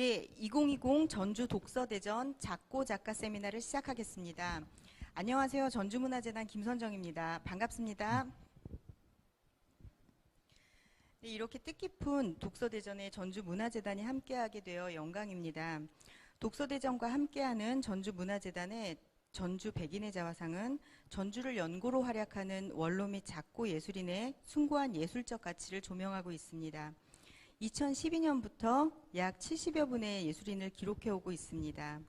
네, 2020 전주 독서대전 작고 작가 세미나를 시작하겠습니다. 안녕하세요. 전주문화재단 김선정입니다. 반갑습니다. 네, 이렇게 뜻깊은 독서대전에 전주문화재단이 함께하게 되어 영광입니다. 독서대전과 함께하는 전주문화재단의 전주 백인의 자화상은 전주를 연고로 활약하는 원로 및 작고 예술인의 숭고한 예술적 가치를 조명하고 있습니다. 2012년부터 약 70여 분의 예술인을 기록해오고 있습니다.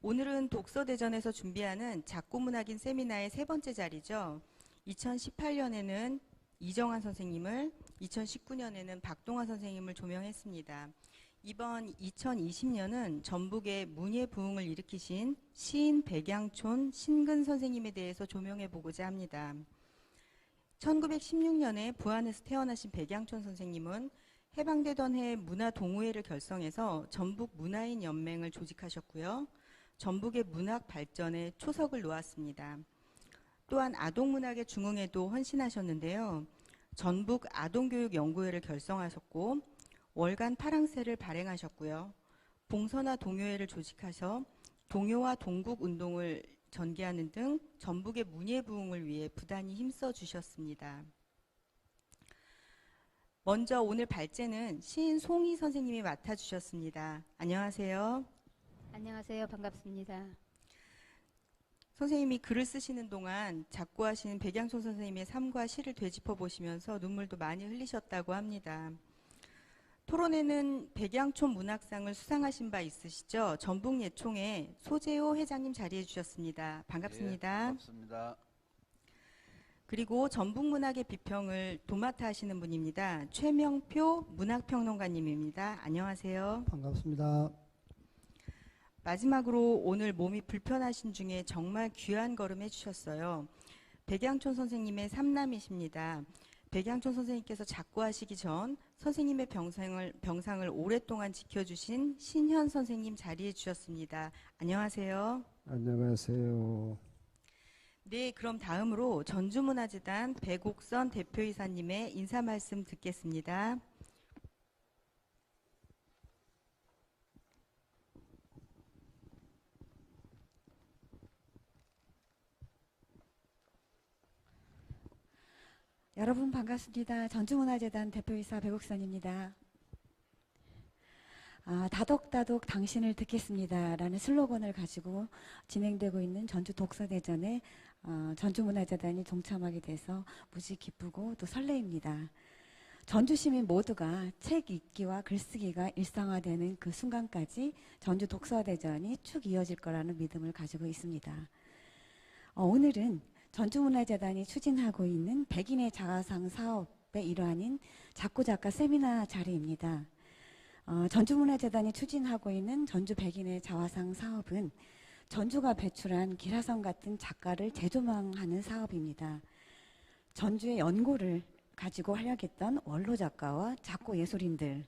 오늘은 독서대전에서 준비하는 작고문학인 세미나의 세 번째 자리죠. 2018년에는 이정환 선생님을, 2019년에는 박동환 선생님을 조명했습니다. 이번 2020년은 전북의 문예 부흥을 일으키신 시인 백양촌 신근 선생님에 대해서 조명해보고자 합니다. 1916년에 부안에서 태어나신 백양촌 선생님은 해방되던 해 문화동호회를 결성해서 전북 문화인 연맹을 조직하셨고요. 전북의 문학 발전에 초석을 놓았습니다. 또한 아동문학의 중흥에도 헌신하셨는데요. 전북 아동교육연구회를 결성하셨고 월간 파랑새를 발행하셨고요. 봉선화 동요회를 조직하셔 동요와 동국운동을 전개하는 등 전북의 문예부흥을 위해 부단히 힘써 주셨습니다. 먼저 오늘 발제는 시인 송희 선생님이 맡아주셨습니다. 안녕하세요. 안녕하세요. 반갑습니다. 선생님이 글을 쓰시는 동안 작고하시는 백양촌 선생님의 삶과 시를 되짚어 보시면서 눈물도 많이 흘리셨다고 합니다. 토론회는 백양촌 문학상을 수상하신 바 있으시죠? 전북예총회 소재호 회장님 자리해 주셨습니다. 반갑습니다. 예, 반갑습니다. 그리고 전북문학의 비평을 도맡아 하시는 분입니다. 최명표 문학평론가님입니다. 안녕하세요. 반갑습니다. 마지막으로 오늘 몸이 불편하신 중에 정말 귀한 걸음 해주셨어요. 백양촌 선생님의 삼남이십니다. 백양촌 선생님께서 작고하시기 전 선생님의 병상을 오랫동안 지켜주신 신현 선생님 자리해 주셨습니다. 안녕하세요. 안녕하세요. 네, 그럼 다음으로 전주문화재단 백옥선 대표이사님의 인사 말씀 듣겠습니다. 여러분 반갑습니다. 전주문화재단 대표이사 백옥선입니다. 다독다독 당신을 듣겠습니다 라는 슬로건을 가지고 진행되고 있는 전주 독서대전에 전주문화재단이 동참하게 돼서 무지 기쁘고 또 설레입니다. 전주 시민 모두가 책 읽기와 글쓰기가 일상화되는 그 순간까지 전주 독서대전이 쭉 이어질 거라는 믿음을 가지고 있습니다. 오늘은 전주문화재단이 추진하고 있는 백인의 자화상 사업의 일환인 작고작가 세미나 자리입니다. 전주문화재단이 추진하고 있는 전주 백인의 자화상 사업은 전주가 배출한 기라성 같은 작가를 재조명하는 사업입니다. 전주의 연고를 가지고 활약했던 원로 작가와 작고 예술인들의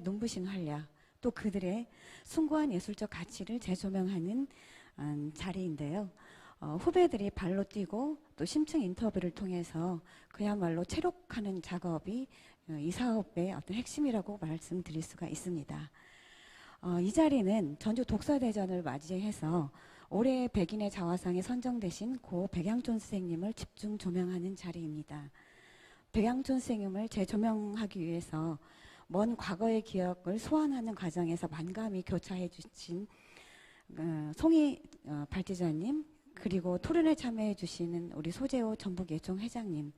눈부신 활약, 또 그들의 숭고한 예술적 가치를 재조명하는 자리인데요. 후배들이 발로 뛰고 또 심층 인터뷰를 통해서 그야말로 체록하는 작업이 이 사업의 어떤 핵심이라고 말씀드릴 수가 있습니다. 이 자리는 전주 독서대전을 맞이해서 올해 백인의 자화상에 선정되신 고 백양촌 선생님을 집중 조명하는 자리입니다. 백양촌 선생님을 재조명하기 위해서 먼 과거의 기억을 소환하는 과정에서 만감히 교차해 주신 송희 발제자님, 그리고 토론에 참여해 주시는 우리 소재호 전북예총 회장님,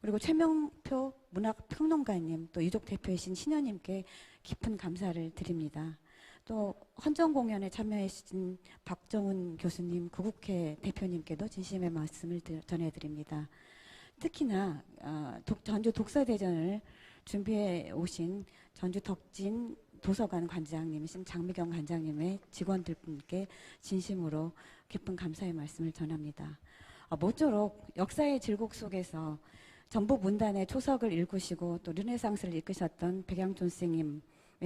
그리고 최명표 문학평론가님, 또 유족 대표이신 신현님께 깊은 감사를 드립니다. 또 헌정 공연에 참여해 주신 박정훈 교수님, 구국회 대표님께도 진심의 말씀을 전해드립니다. 특히나 전주 독서대전을 준비해 오신 전주 덕진 도서관 관장님이신 장미경 관장님의 직원들분께 진심으로 깊은 감사의 말씀을 전합니다. 모쪼록 역사의 질곡 속에서 전북 문단의 초석을 일구시고 또 르네상스를 이끄셨던 백양촌 선생님의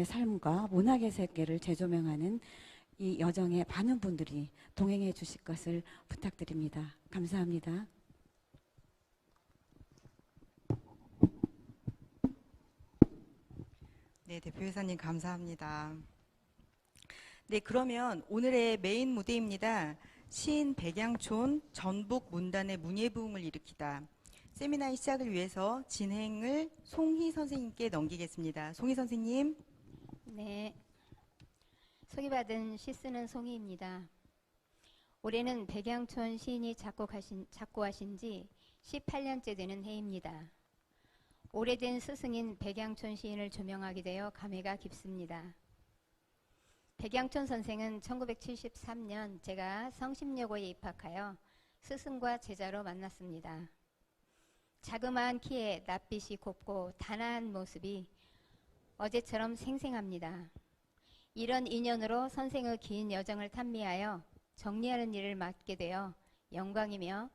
삶과 문학의 세계를 재조명하는 이 여정에 많은 분들이 동행해 주실 것을 부탁드립니다. 감사합니다. 네, 대표이사님 감사합니다. 네, 그러면 오늘의 메인 무대입니다. 시인 백양촌 전북 문단의 문예부흥을 일으키다. 세미나의 시작을 위해서 진행을 송희 선생님께 넘기겠습니다. 송희 선생님. 네, 소개받은 시 쓰는 송희입니다. 올해는 백양촌 시인이 작고하신 지 18년째 되는 해입니다. 오래된 스승인 백양촌 시인을 조명하게 되어 감회가 깊습니다. 백양촌 선생은 1973년 제가 성심여고에 입학하여 스승과 제자로 만났습니다. 자그마한 키에 낯빛이 곱고 단아한 모습이 어제처럼 생생합니다. 이런 인연으로 선생의 긴 여정을 탐미하여 정리하는 일을 맡게 되어 영광이며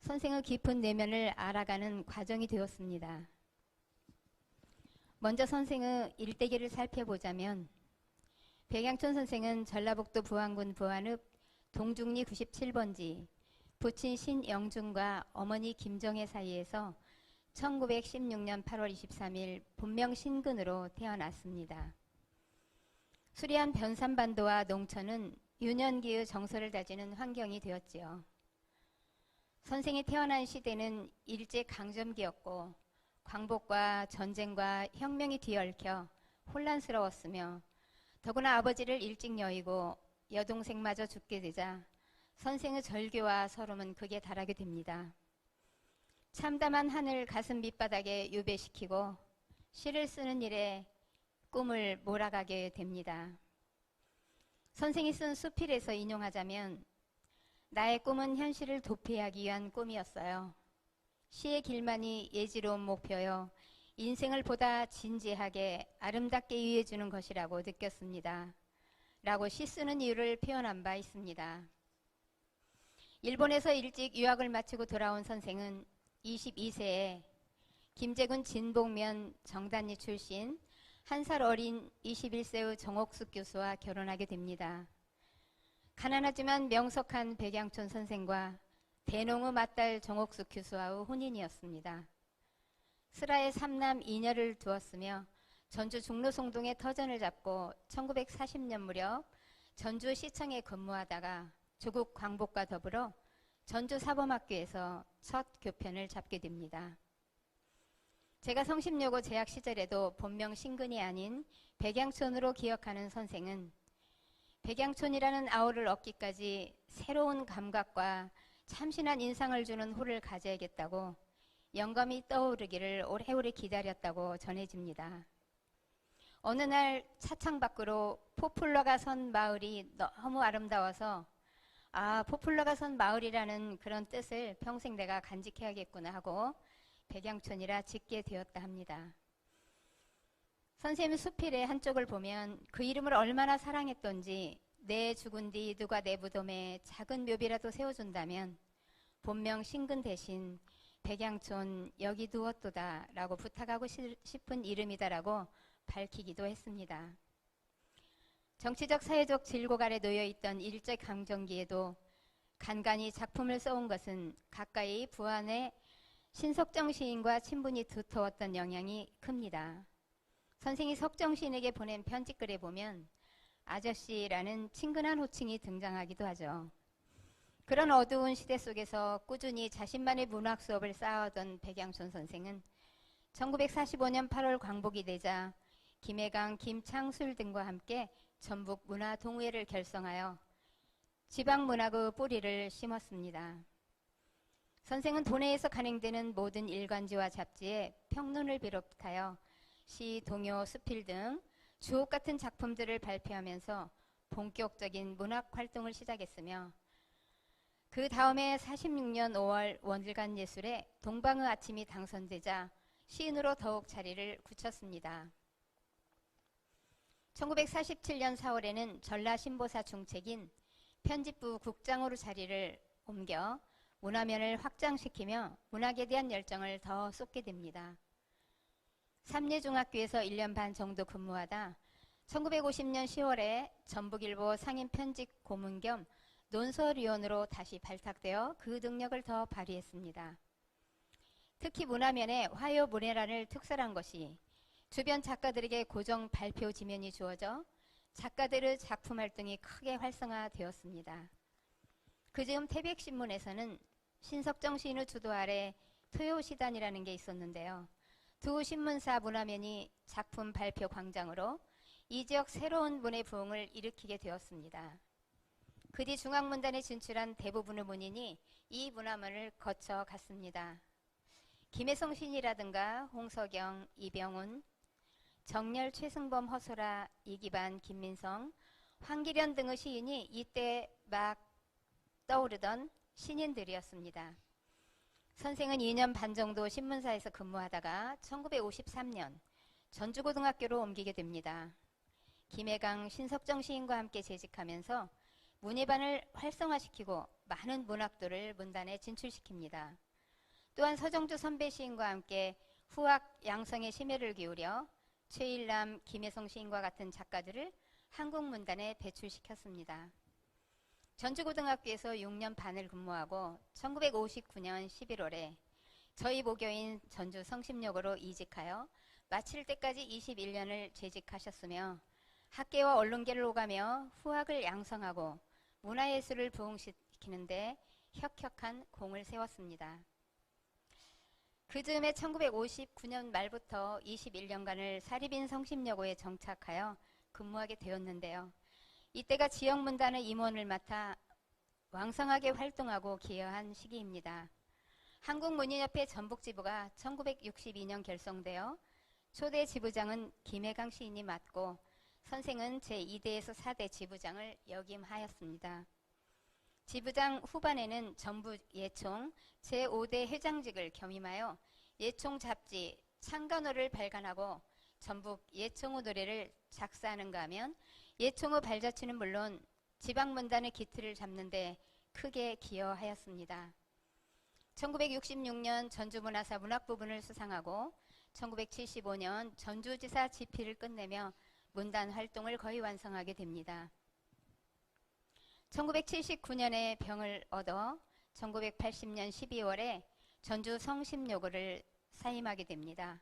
선생의 깊은 내면을 알아가는 과정이 되었습니다. 먼저 선생의 일대기를 살펴보자면 백양촌 선생은 전라북도 부안군 부안읍 동중리 97번지 부친 신영준과 어머니 김정혜 사이에서 1916년 8월 23일 본명 신근으로 태어났습니다. 수려한 변산반도와 농촌은 유년기의 정서를 다지는 환경이 되었지요. 선생이 태어난 시대는 일제강점기였고 광복과 전쟁과 혁명이 뒤얽혀 혼란스러웠으며 더구나 아버지를 일찍 여의고 여동생마저 죽게 되자 선생의 절규와 서름은 극에 달하게 됩니다. 참담한 하늘 가슴 밑바닥에 유배시키고 시를 쓰는 일에 꿈을 몰아가게 됩니다. 선생이 쓴 수필에서 인용하자면 나의 꿈은 현실을 도피하기 위한 꿈이었어요. 시의 길만이 예지로운 목표여 인생을 보다 진지하게 아름답게 이해해주는 것이라고 느꼈습니다. 라고 시 쓰는 이유를 표현한 바 있습니다. 일본에서 일찍 유학을 마치고 돌아온 선생은 22세에 김제군 진복면 정단리 출신 한 살 어린 21세의 정옥숙 교수와 결혼하게 됩니다. 가난하지만 명석한 백양촌 선생과 대농의 맏딸 정옥숙 교수와의 혼인이었습니다. 슬하에 3남 2녀를 두었으며 전주 중로송동에 터전을 잡고 1940년 무렵 전주 시청에 근무하다가 조국 광복과 더불어 전주 사범학교에서 첫 교편을 잡게 됩니다. 제가 성심여고 재학 시절에도 본명 신근이 아닌 백양촌으로 기억하는 선생은 백양촌이라는 아우를 얻기까지 새로운 감각과 참신한 인상을 주는 호를 가져야겠다고 영감이 떠오르기를 오래오래 기다렸다고 전해집니다. 어느 날 차창 밖으로 포플러가 선 마을이 너무 아름다워서 포플러가 선 마을이라는 그런 뜻을 평생 내가 간직해야겠구나 하고 백양촌이라 짓게 되었다 합니다. 선생님 수필의 한쪽을 보면 그 이름을 얼마나 사랑했던지 내 죽은 뒤 누가 내 무덤에 작은 묘비라도 세워준다면 본명 신근 대신 백양촌 여기 두었도다 라고 부탁하고 싶은 이름이다라고 밝히기도 했습니다. 정치적 사회적 질곡 아래 놓여있던 일제강점기에도 간간히 작품을 써온 것은 가까이 부안의 신석정 시인과 친분이 두터웠던 영향이 큽니다. 선생이 석정 시인에게 보낸 편지글에 보면 아저씨라는 친근한 호칭이 등장하기도 하죠. 그런 어두운 시대 속에서 꾸준히 자신만의 문학 수업을 쌓아오던 백양촌 선생은 1945년 8월 광복이 되자 김해강, 김창술 등과 함께 전북 문화동호회를 결성하여 지방문학의 뿌리를 심었습니다. 선생은 도내에서 간행되는 모든 일간지와 잡지에 평론을 비롯하여 시, 동요, 수필 등 주옥 같은 작품들을 발표하면서 본격적인 문학 활동을 시작했으며 그 다음에 46년 5월 원일간 예술에 동방의 아침이 당선되자 시인으로 더욱 자리를 굳혔습니다. 1947년 4월에는 전라신보사 중책인 편집부 국장으로 자리를 옮겨 문화면을 확장시키며 문학에 대한 열정을 더 쏟게 됩니다. 삼례중학교에서 1년 반 정도 근무하다 1950년 10월에 전북일보 상임 편집 고문 겸 논설위원으로 다시 발탁되어 그 능력을 더 발휘했습니다. 특히 문화면에 화요 문해란을 특설한 것이 주변 작가들에게 고정 발표 지면이 주어져 작가들의 작품 활동이 크게 활성화되었습니다. 그 즈음 태백신문에서는 신석정 시인의 주도 아래 토요시단이라는 게 있었는데요. 두 신문사 문화면이 작품 발표 광장으로 이 지역 새로운 문의 부흥을 일으키게 되었습니다. 그 뒤 중앙문단에 진출한 대부분의 문인이 이 문화문을 거쳐 갔습니다. 김혜성 시인이라든가 홍석영, 이병훈, 정렬, 최승범, 허소라, 이기반, 김민성, 황기련 등의 시인이 이때 막 떠오르던 신인들이었습니다. 선생은 2년 반 정도 신문사에서 근무하다가 1953년 전주고등학교로 옮기게 됩니다. 김혜강, 신석정 시인과 함께 재직하면서 문예반을 활성화시키고 많은 문학도를 문단에 진출시킵니다. 또한 서정주 선배 시인과 함께 후학 양성에 심혈을 기울여 최일남, 김혜성 시인과 같은 작가들을 한국 문단에 배출시켰습니다. 전주고등학교에서 6년 반을 근무하고 1959년 11월에 저희 모교인 전주 성심여고로 이직하여 마칠 때까지 21년을 재직하셨으며 학계와 언론계를 오가며 후학을 양성하고 문화예술을 부흥시키는 데 혁혁한 공을 세웠습니다. 그 즈음에 1959년 말부터 21년간을 사립인 성심여고에 정착하여 근무하게 되었는데요. 이때가 지역문단의 임원을 맡아 왕성하게 활동하고 기여한 시기입니다. 한국문인협회 전북지부가 1962년 결성되어 초대 지부장은 김혜강 시인이 맡고 선생은 제2대에서 4대 지부장을 역임하였습니다. 지부장 후반에는 전북 예총 제5대 회장직을 겸임하여 예총 잡지 창간호를 발간하고 전북 예총호 노래를 작사하는가 하면 예총호 발자취는 물론 지방문단의 기틀을 잡는 데 크게 기여하였습니다. 1966년 전주문화사 문학부분을 수상하고 1975년 전주지사 지필을 끝내며 문단 활동을 거의 완성하게 됩니다. 1979년에 병을 얻어 1980년 12월에 전주 성심여고를 사임하게 됩니다.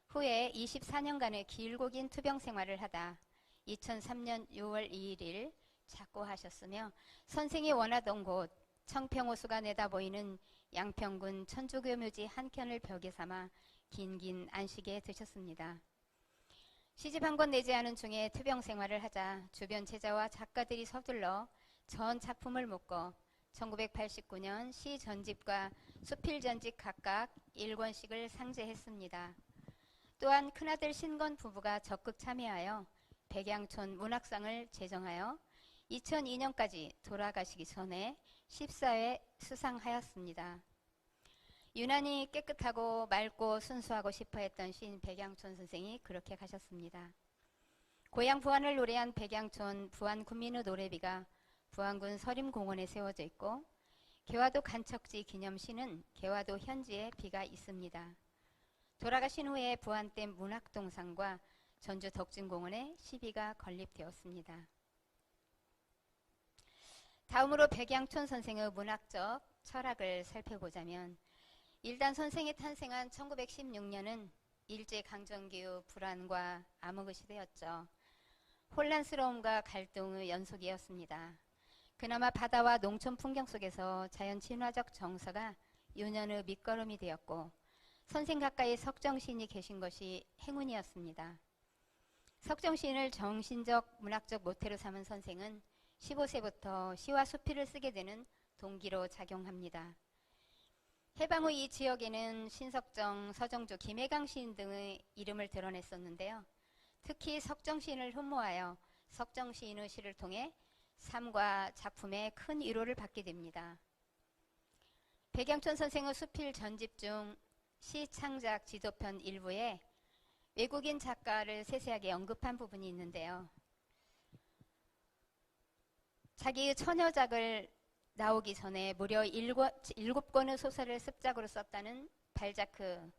후에 24년간의 길고 긴 투병 생활을 하다 2003년 6월 2일 작고하셨으며 선생이 원하던 곳 청평호수가 내다보이는 양평군 천주교묘지 한켠을 벽에 삼아 긴긴 안식에 드셨습니다. 시집 한 권 내지 않은 중에 투병 생활을 하자 주변 제자와 작가들이 서둘러 전 작품을 묶어 1989년 시 전집과 수필 전집 각각 1권씩을 상제했습니다. 또한 큰아들 신건 부부가 적극 참여하여 백양촌 문학상을 제정하여 2002년까지 돌아가시기 전에 14회 수상하였습니다. 유난히 깨끗하고 맑고 순수하고 싶어했던 시인 백양촌 선생이 그렇게 가셨습니다. 고향 부안을 노래한 백양촌 부안군민의 노래비가 부안군 서림공원에 세워져 있고 개화도 간척지 기념시는 개화도 현지에 비가 있습니다. 돌아가신 후에 부안댐 문학동상과 전주 덕진공원에 시비가 건립되었습니다. 다음으로 백양촌 선생의 문학적 철학을 살펴보자면 일단 선생이 탄생한 1916년은 일제강점기 불안과 암흑의 시대였죠. 혼란스러움과 갈등의 연속이었습니다. 그나마 바다와 농촌 풍경 속에서 자연 친화적 정서가 유년의 밑거름이 되었고 선생 가까이 석정 시인이 계신 것이 행운이었습니다. 석정 시인을 정신적 문학적 모태로 삼은 선생은 15세부터 시와 수필을 쓰게 되는 동기로 작용합니다. 해방 후 이 지역에는 신석정, 서정주, 김혜강 시인 등의 이름을 드러냈었는데요. 특히 석정 시인을 흠모하여 석정 시인의 시를 통해 삶과 작품에 큰 위로를 받게 됩니다. 백양촌 선생의 수필 전집 중 시 창작 지도편 일부에 외국인 작가를 세세하게 언급한 부분이 있는데요. 자기의 처녀작을 나오기 전에 무려 7권의 소설을 습작으로 썼다는 발자크,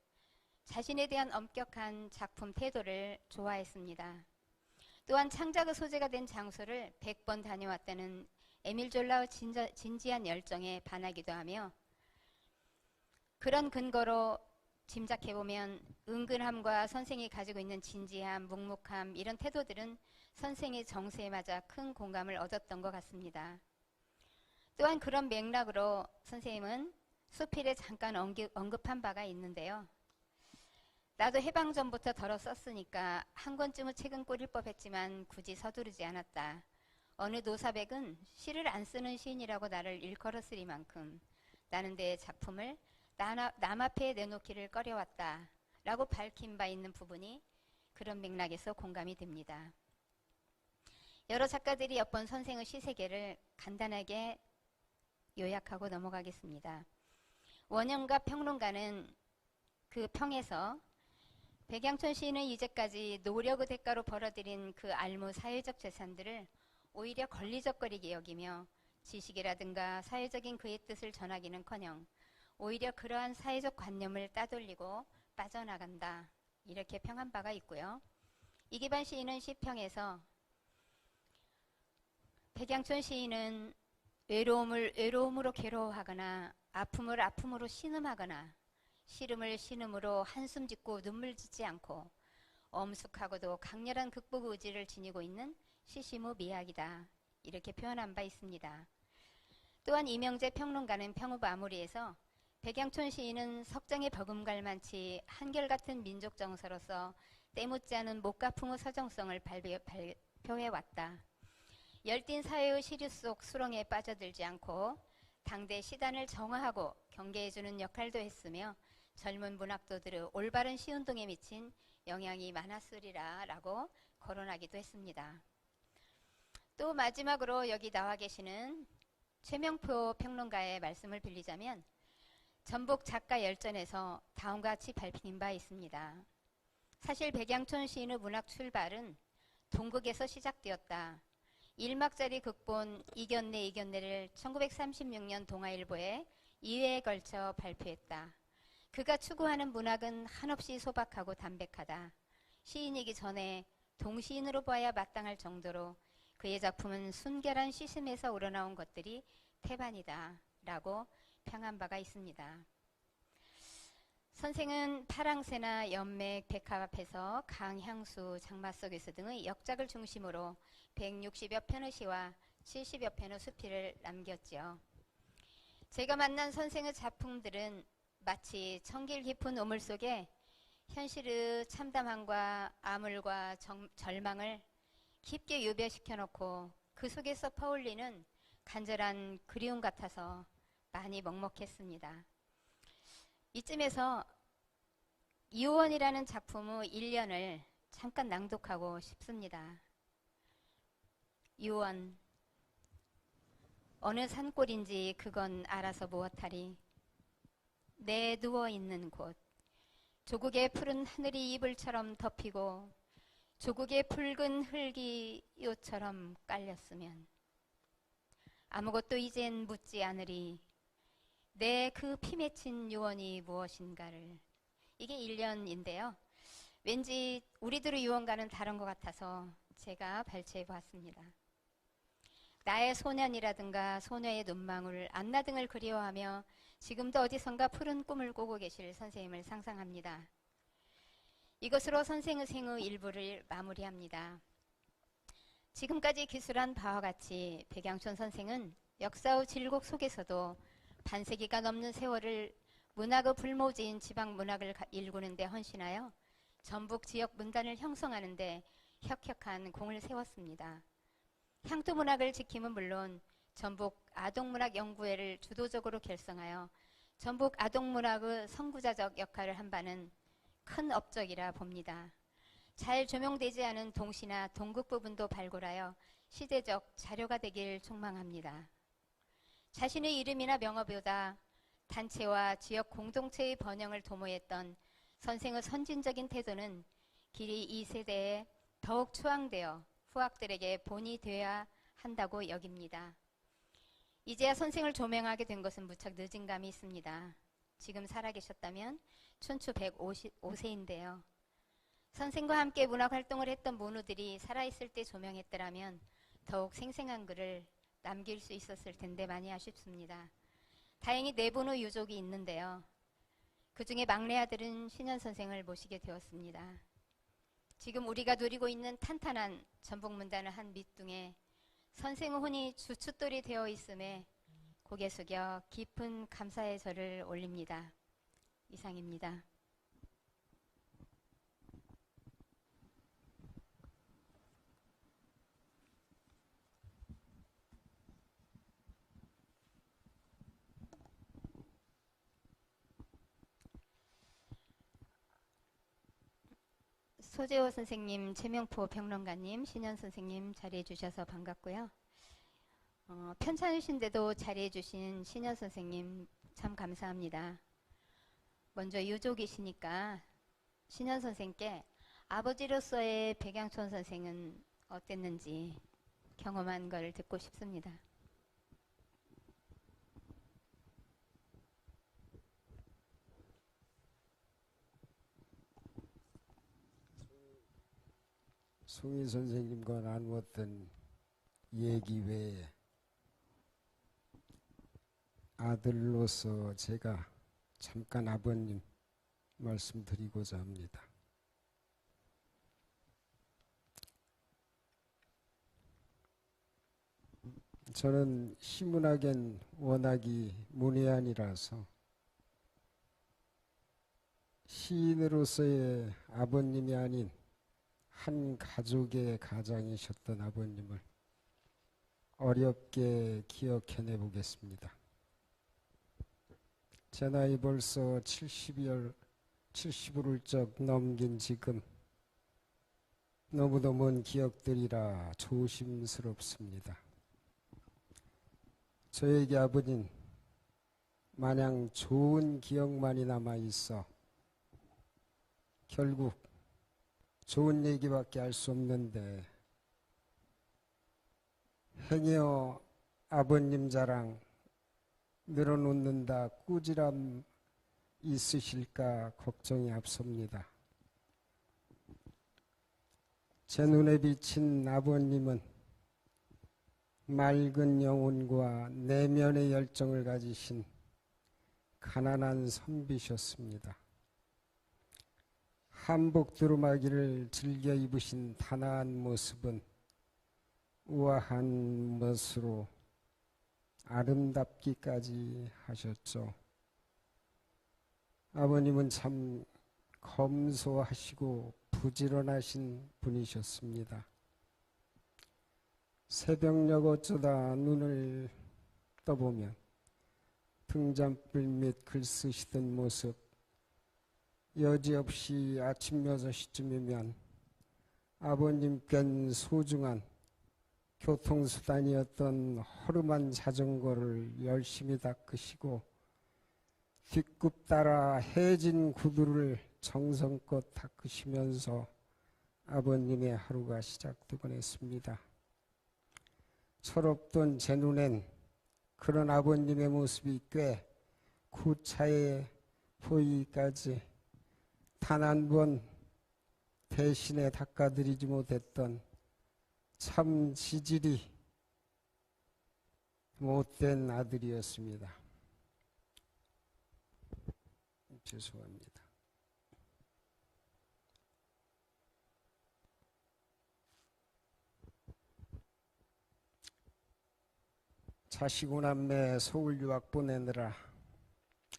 자신에 대한 엄격한 작품 태도를 좋아했습니다. 또한 창작의 소재가 된 장소를 100번 다녀왔다는 에밀 졸라의 진지한 열정에 반하기도 하며 그런 근거로 짐작해보면 은근함과 선생이 가지고 있는 진지함, 묵묵함 이런 태도들은 선생의 정세에 맞아 큰 공감을 얻었던 것 같습니다. 또한 그런 맥락으로 선생님은 수필에 잠깐 언급한 바가 있는데요. 나도 해방 전부터 덜어 썼으니까 한 권쯤은 책은 꾸릴 법했지만 굳이 서두르지 않았다. 어느 노사백은 시를 안 쓰는 시인이라고 나를 일컬었으리만큼 나는 내 작품을 남 앞에 내놓기를 꺼려왔다 라고 밝힌 바 있는 부분이 그런 맥락에서 공감이 됩니다. 여러 작가들이 엿본 선생의 시세계를 간단하게 요약하고 넘어가겠습니다. 원영갑 평론가는 그 평에서 백양촌 시인은 이제까지 노력의 대가로 벌어들인 그 알무 사회적 재산들을 오히려 권리적거리게 여기며 지식이라든가 사회적인 그의 뜻을 전하기는커녕 오히려 그러한 사회적 관념을 따돌리고 빠져나간다. 이렇게 평한 바가 있고요. 이기반 시인은 시평에서 백양촌 시인은 외로움을 외로움으로 괴로워하거나 아픔을 아픔으로 신음하거나 시름을 신음으로 한숨 짓고 눈물 짓지 않고 엄숙하고도 강렬한 극복 의지를 지니고 있는 시시무 미학이다. 이렇게 표현한 바 있습니다. 또한 이명재 평론가는 평후 마무리에서 백양촌 시인은 석정의 버금갈만치 한결같은 민족 정서로서 때묻지 않은 목가풍의 서정성을 발표해왔다. 열띤 사회의 시류 속 수렁에 빠져들지 않고 당대 시단을 정화하고 경계해주는 역할도 했으며 젊은 문학도들의 올바른 시운동에 미친 영향이 많았으리라 라고 거론하기도 했습니다. 또 마지막으로 여기 나와 계시는 최명표 평론가의 말씀을 빌리자면 전북 작가 열전에서 다음과 같이 밝힌 바 있습니다. 사실 백양촌 시인의 문학 출발은 동극에서 시작되었다. 1막짜리 극본 이겼네 이겼네를 1936년 동아일보에 2회에 걸쳐 발표했다. 그가 추구하는 문학은 한없이 소박하고 담백하다. 시인이기 전에 동시인으로 봐야 마땅할 정도로 그의 작품은 순결한 시슴에서 우러나온 것들이 태반이다 라고 평한 바가 있습니다. 선생은 파랑새나 연맥, 백합 앞에서 강향수, 장마속에서 등의 역작을 중심으로 160여 편의 시와 70여 편의 수필을 남겼지요. 제가 만난 선생의 작품들은 마치 청길 깊은 우물 속에 현실의 참담함과 암울과 절망을 깊게 유배시켜 놓고 그 속에서 퍼올리는 간절한 그리움 같아서 많이 먹먹했습니다. 이쯤에서 이호원이라는 작품의 1년을 잠깐 낭독하고 싶습니다. 유원 어느 산골인지 그건 알아서 무엇하리. 내 누워있는 곳 조국의 푸른 하늘이 이불처럼 덮이고 조국의 붉은 흙이 요처럼 깔렸으면 아무것도 이젠 묻지 않으리. 내 그 피 맺힌 유언이 무엇인가를. 이게 1년인데요. 왠지 우리들의 유언과는 다른 것 같아서 제가 발췌해 보았습니다. 나의 소년이라든가 소녀의 눈망울, 안나 등을 그리워하며 지금도 어디선가 푸른 꿈을 꾸고 계실 선생님을 상상합니다. 이것으로 선생의 생의 일부를 마무리합니다. 지금까지 기술한 바와 같이 백양촌 선생은 역사의 질곡 속에서도 반세기가 넘는 세월을 문학의 불모지인 지방 문학을 일구는 데 헌신하여 전북 지역 문단을 형성하는 데 혁혁한 공을 세웠습니다. 향토 문학을 지킴은 물론 전북 아동문학연구회를 주도적으로 결성하여 전북 아동문학의 선구자적 역할을 한 바는 큰 업적이라 봅니다. 잘 조명되지 않은 동시나 동극 부분도 발굴하여 시대적 자료가 되길 촉망합니다. 자신의 이름이나 명어보다 단체와 지역 공동체의 번영을 도모했던 선생의 선진적인 태도는 길이 이 세대에 더욱 추앙되어 후학들에게 본이 되어야 한다고 여깁니다. 이제야 선생을 조명하게 된 것은 무척 늦은 감이 있습니다. 지금 살아계셨다면 춘추 105세인데요. 선생과 함께 문학활동을 했던 문우들이 살아있을 때 조명했더라면 더욱 생생한 글을 남길 수 있었을 텐데 많이 아쉽습니다. 다행히 네 분의 유족이 있는데요. 그 중에 막내 아들은 신현 선생을 모시게 되었습니다. 지금 우리가 누리고 있는 탄탄한 전북문단의 한 밑둥에 선생의 혼이 주춧돌이 되어 있음에 고개 숙여 깊은 감사의 절을 올립니다. 이상입니다. 소재호 선생님, 최명포 평론가님, 신현 선생님 자리해 주셔서 반갑고요. 편찮으신데도 자리해 주신 신현 선생님 참 감사합니다. 먼저 유족이시니까 신현 선생께 아버지로서의 백양촌 선생은 어땠는지 경험한 걸 듣고 싶습니다. 송희 선생님과 나누었던 얘기 외에 아들로서 제가 잠깐 아버님 말씀드리고자 합니다. 저는 시문학엔 워낙이 문외한이라서 시인으로서의 아버님이 아닌 한 가족의 가장이셨던 아버님을 어렵게 기억해내 보겠습니다. 제 나이 벌써 70을 훌쩍 넘긴 지금 너무도 먼 기억들이라 조심스럽습니다. 저에게 아버님 마냥 좋은 기억만이 남아있어 결국 좋은 얘기밖에 할 수 없는데 행여 아버님 자랑 늘어놓는다 꾸지람 있으실까 걱정이 앞섭니다. 제 눈에 비친 아버님은 맑은 영혼과 내면의 열정을 가지신 가난한 선비셨습니다. 한복 두루마기를 즐겨 입으신 단아한 모습은 우아한 멋으로 아름답기까지 하셨죠. 아버님은 참 검소하시고 부지런하신 분이셨습니다. 새벽녘 어쩌다 눈을 떠보면 등잔불 및 글 쓰시던 모습, 여지없이 아침 6시쯤이면 아버님께는 소중한 교통수단이었던 허름한 자전거를 열심히 닦으시고 뒷굽 따라 해진 구두를 정성껏 닦으시면서 아버님의 하루가 시작되곤 했습니다. 철없던 제 눈엔 그런 아버님의 모습이 꽤 구차해 보이기까지 단 한 번 대신에 닦아드리지 못했던 참 지질이 못된 아들이었습니다. 죄송합니다. 자식 오남매 서울 유학 보내느라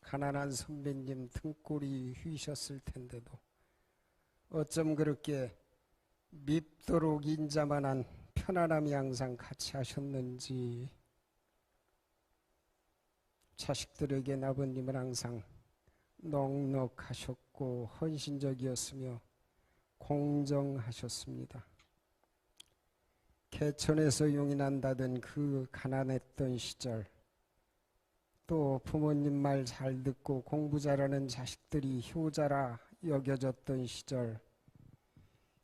가난한 선배님 등골이 휘셨을 텐데도 어쩜 그렇게 밉도록 인자만한 편안함이 항상 같이 하셨는지. 자식들에겐 아버님은 항상 넉넉하셨고 헌신적이었으며 공정하셨습니다. 개천에서 용이 난다던 그 가난했던 시절, 또 부모님 말 잘 듣고 공부 잘하는 자식들이 효자라 여겨졌던 시절,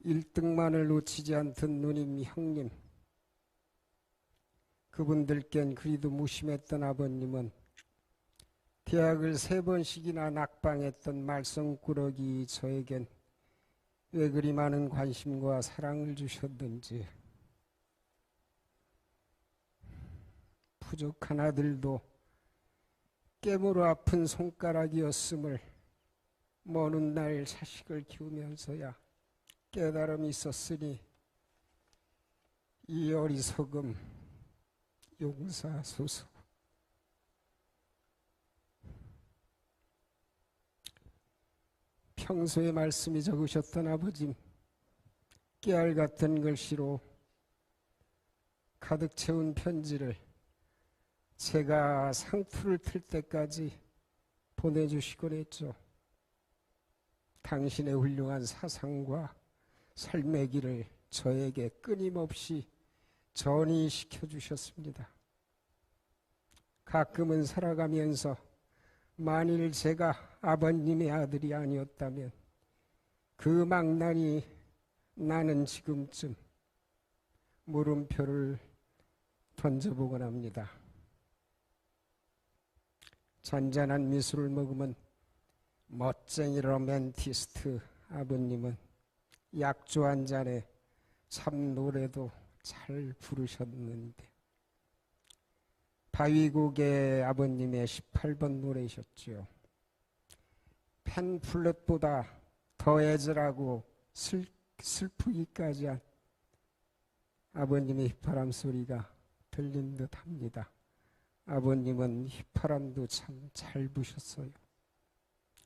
1등만을 놓치지 않던 누님, 형님, 그분들께는 그리도 무심했던 아버님은 대학을 3번씩이나 낙방했던 말썽꾸러기 저에겐 왜 그리 많은 관심과 사랑을 주셨는지. 부족한 아들도 깨물어 아픈 손가락이었음을 먼 훗날 자식을 키우면서야 깨달음이 있었으니 이 어리석음 용서하소서. 평소에 말씀이 적으셨던 아버님, 깨알 같은 글씨로 가득 채운 편지를 제가 상투를 틀 때까지 보내주시곤 했죠. 당신의 훌륭한 사상과 삶의 길을 저에게 끊임없이 전이시켜 주셨습니다. 가끔은 살아가면서 만일 제가 아버님의 아들이 아니었다면 그 망나니 나는 지금쯤 물음표를 던져보곤 합니다. 잔잔한 미술을 머금은 멋쟁이 로맨티스트 아버님은 약주 한 잔에 참 노래도 잘 부르셨는데 바위국의 아버님의 18번 노래셨죠. 펜플렛보다 더 애절하고 슬프기까지 한 아버님의 휘파람 소리가 들린 듯합니다. 아버님은 휘파람도 참 잘 부셨어요.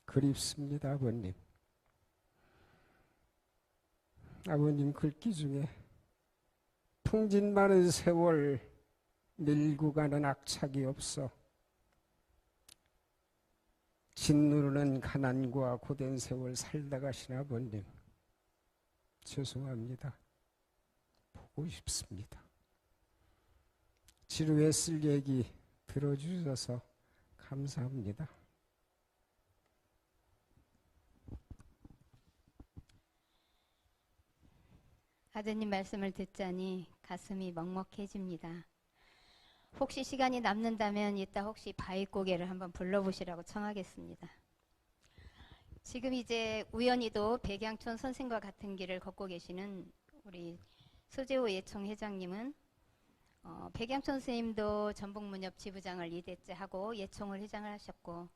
그립습니다, 아버님. 아버님 글귀 중에 풍진 많은 세월 밀고 가는 악착이 없어 짓누르는 가난과 고된 세월 살다 가신 아버님, 죄송합니다. 보고 싶습니다. 지루에 쓸 얘기 들어주셔서 감사합니다. 아드님 말씀을 듣자니 가슴이 먹먹해집니다. 혹시 시간이 남는다면 이따 혹시 바위고개를 한번 불러보시라고 청하겠습니다. 지금 이제 우연히도 백양촌 선생과 같은 길을 걷고 계시는 우리 소재호 예총 회장님은 백양촌 선생님도 전북문협 지부장을 2대째 하고 예총을 회장을 하셨고,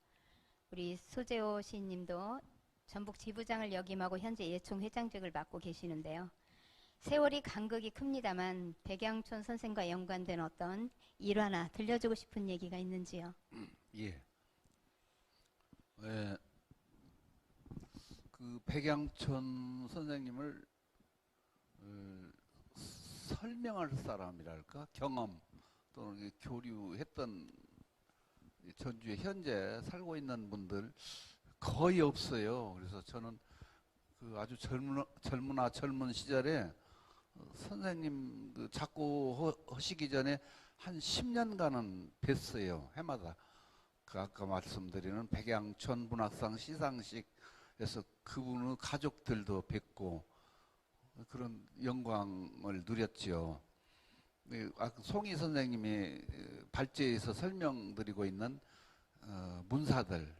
우리 소재호 시인님도 전북 지부장을 역임하고 현재 예총 회장직을 맡고 계시는데요. 세월이 간극이 큽니다만 백양촌 선생과 연관된 어떤 일화나 들려주고 싶은 얘기가 있는지요? 예. 그 백양촌 선생님을 설명할 사람이랄까, 경험 또는 교류했던 전주에 현재 살고 있는 분들 거의 없어요. 그래서 저는 그 아주 젊은 시절에 선생님 그 작고 하시기 전에 한 10년간은 뵀어요. 해마다 그 아까 말씀드리는 백양촌 문학상 시상식에서 그분의 가족들도 뵙고 그런 영광을 누렸죠. 송희 선생님이 발제에서 설명드리고 있는 문사들,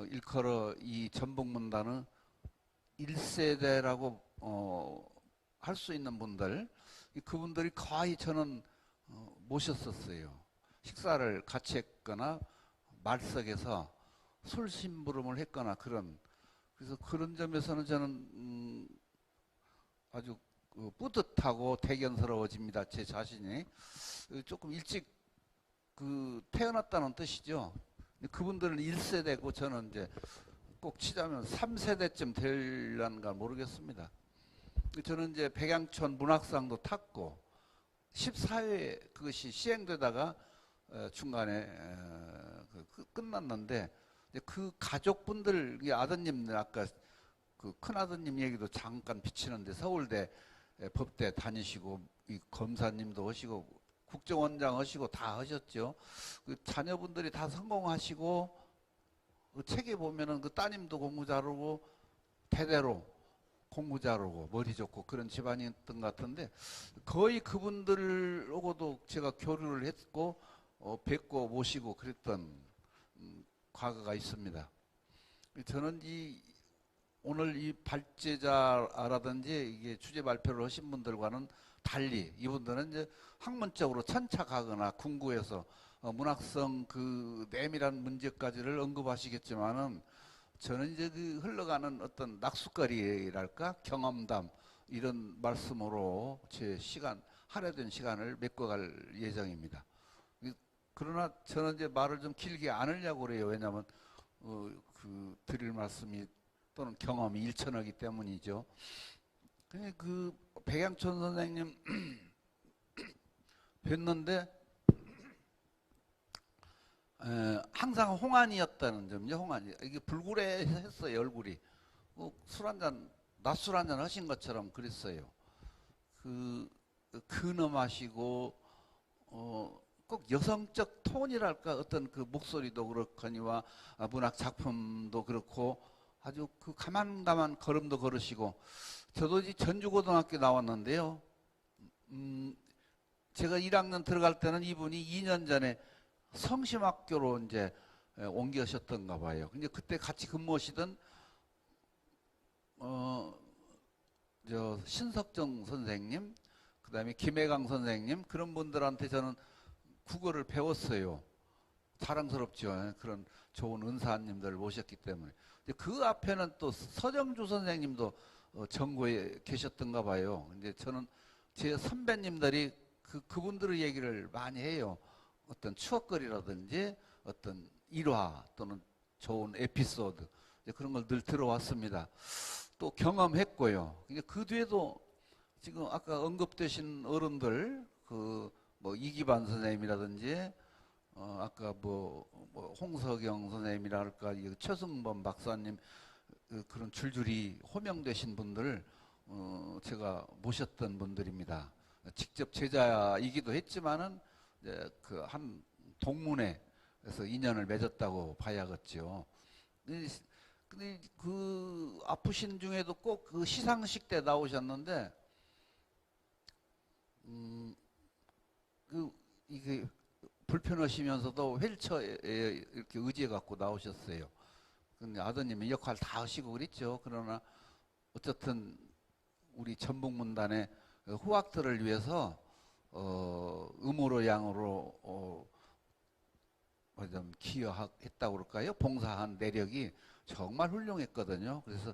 일컬어 이 전북문단은 1세대라고 할 수 있는 분들, 그분들이 거의 저는 모셨었어요. 식사를 같이 했거나 말석에서 술 심부름을 했거나 그래서 그런 점에서는 저는 아주 뿌듯하고 대견스러워집니다. 제 자신이 조금 일찍 태어났다는 뜻이죠. 그분들은 1세대고 저는 이제 꼭 치자면 3세대쯤 되려는가 모르겠습니다. 저는 이제 백양촌 문학상도 탔고 14회 그것이 시행되다가 중간에 끝났는데, 그 가족분들, 아드님들 아까 그 큰아드님 얘기도 잠깐 비치는데 서울대 법대 다니시고 이 검사님도 하시고 국정원장 하시고 다 하셨죠. 그 자녀분들이 다 성공하시고 그 책에 보면은 그 따님도 공부 잘하고 대대로 공부 잘하고 머리 좋고 그런 집안이었던 것 같은데, 거의 그분들하고도 제가 교류를 했고 뵙고 모시고 그랬던 과거가 있습니다. 저는 오늘 이 발제자라든지 이게 주제 발표를 하신 분들과는 달리 이분들은 이제 학문적으로 천착하거나 궁구해서 문학성 그 내밀한 문제까지를 언급하시겠지만은 저는 이제 그 흘러가는 어떤 낙숫거리랄까 경험담 이런 말씀으로 제 시간 할애된 시간을 메꿔갈 예정입니다. 그러나 저는 이제 말을 좀 길게 안 하려고 그래요. 왜냐하면 그 드릴 말씀이 또는 경험이 일천하기 때문이죠. 그 백양촌 선생님 뵀는데 항상 홍안이었다는 점요. 홍안이 이게 불구레했어요 얼굴이. 술 한잔 낮술 한잔 하신 것처럼 그랬어요. 그 근엄하시고 꼭 여성적 톤이랄까 어떤 그 목소리도 그렇거니와 문학 작품도 그렇고 아주 그 가만가만 걸음도 걸으시고 저도 이제 전주고등학교 나왔는데요. 제가 1학년 들어갈 때는 이분이 2년 전에 성심학교로 이제 옮겨셨던가 봐요. 근데 그때 같이 근무하시던 저 신석정 선생님, 그다음에 김혜강 선생님 그런 분들한테 저는 국어를 배웠어요. 자랑스럽죠. 그런 좋은 은사님들 모셨기 때문에. 그 앞에는 또 서정주 선생님도 전고에 계셨던가 봐요. 근데 저는 제 선배님들이 그분들의 얘기를 많이 해요. 어떤 추억거리라든지 어떤 일화 또는 좋은 에피소드 그런 걸 늘 들어왔습니다. 또 경험했고요. 그 뒤에도 지금 아까 언급되신 어른들 뭐 이기반 선생님이라든지 아까 뭐 홍석영 선생님이랄까 최승범 박사님 그런 줄줄이 호명되신 분들 제가 모셨던 분들입니다. 직접 제자이기도 했지만은 이제 그 한 동문회에서 인연을 맺었다고 봐야겠죠. 근데 그 아프신 중에도 꼭 그 시상식 때 나오셨는데 이게 불편하시면서도 휠체어에 이렇게 의지해 갖고 나오셨어요. 근데 아드님이 역할 다 하시고 그랬죠. 그러나 어쨌든 우리 전북문단의 후학들을 위해서 음으로 양으로 좀 기여했다고 그럴까요? 봉사한 내력이 정말 훌륭했거든요. 그래서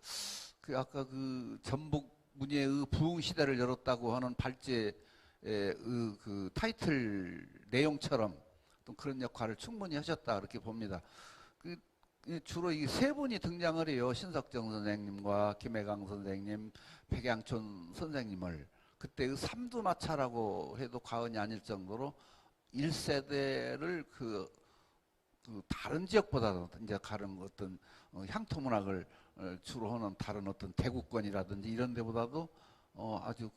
아까 그 전북 문예의 부흥 시대를 열었다고 하는 발제의 그 타이틀 내용처럼 또 그런 역할을 충분히 하셨다 그렇게 봅니다. 주로 이 세 분이 등장을 해요. 신석정 선생님과 김혜강 선생님, 백양촌 선생님을 그때 그 삼두마차라고 해도 과언이 아닐 정도로 1세대를 그 다른 지역보다도 이제 다른 어떤 향토문학을 주로 하는 다른 어떤 대구권이라든지 이런 데보다도 아주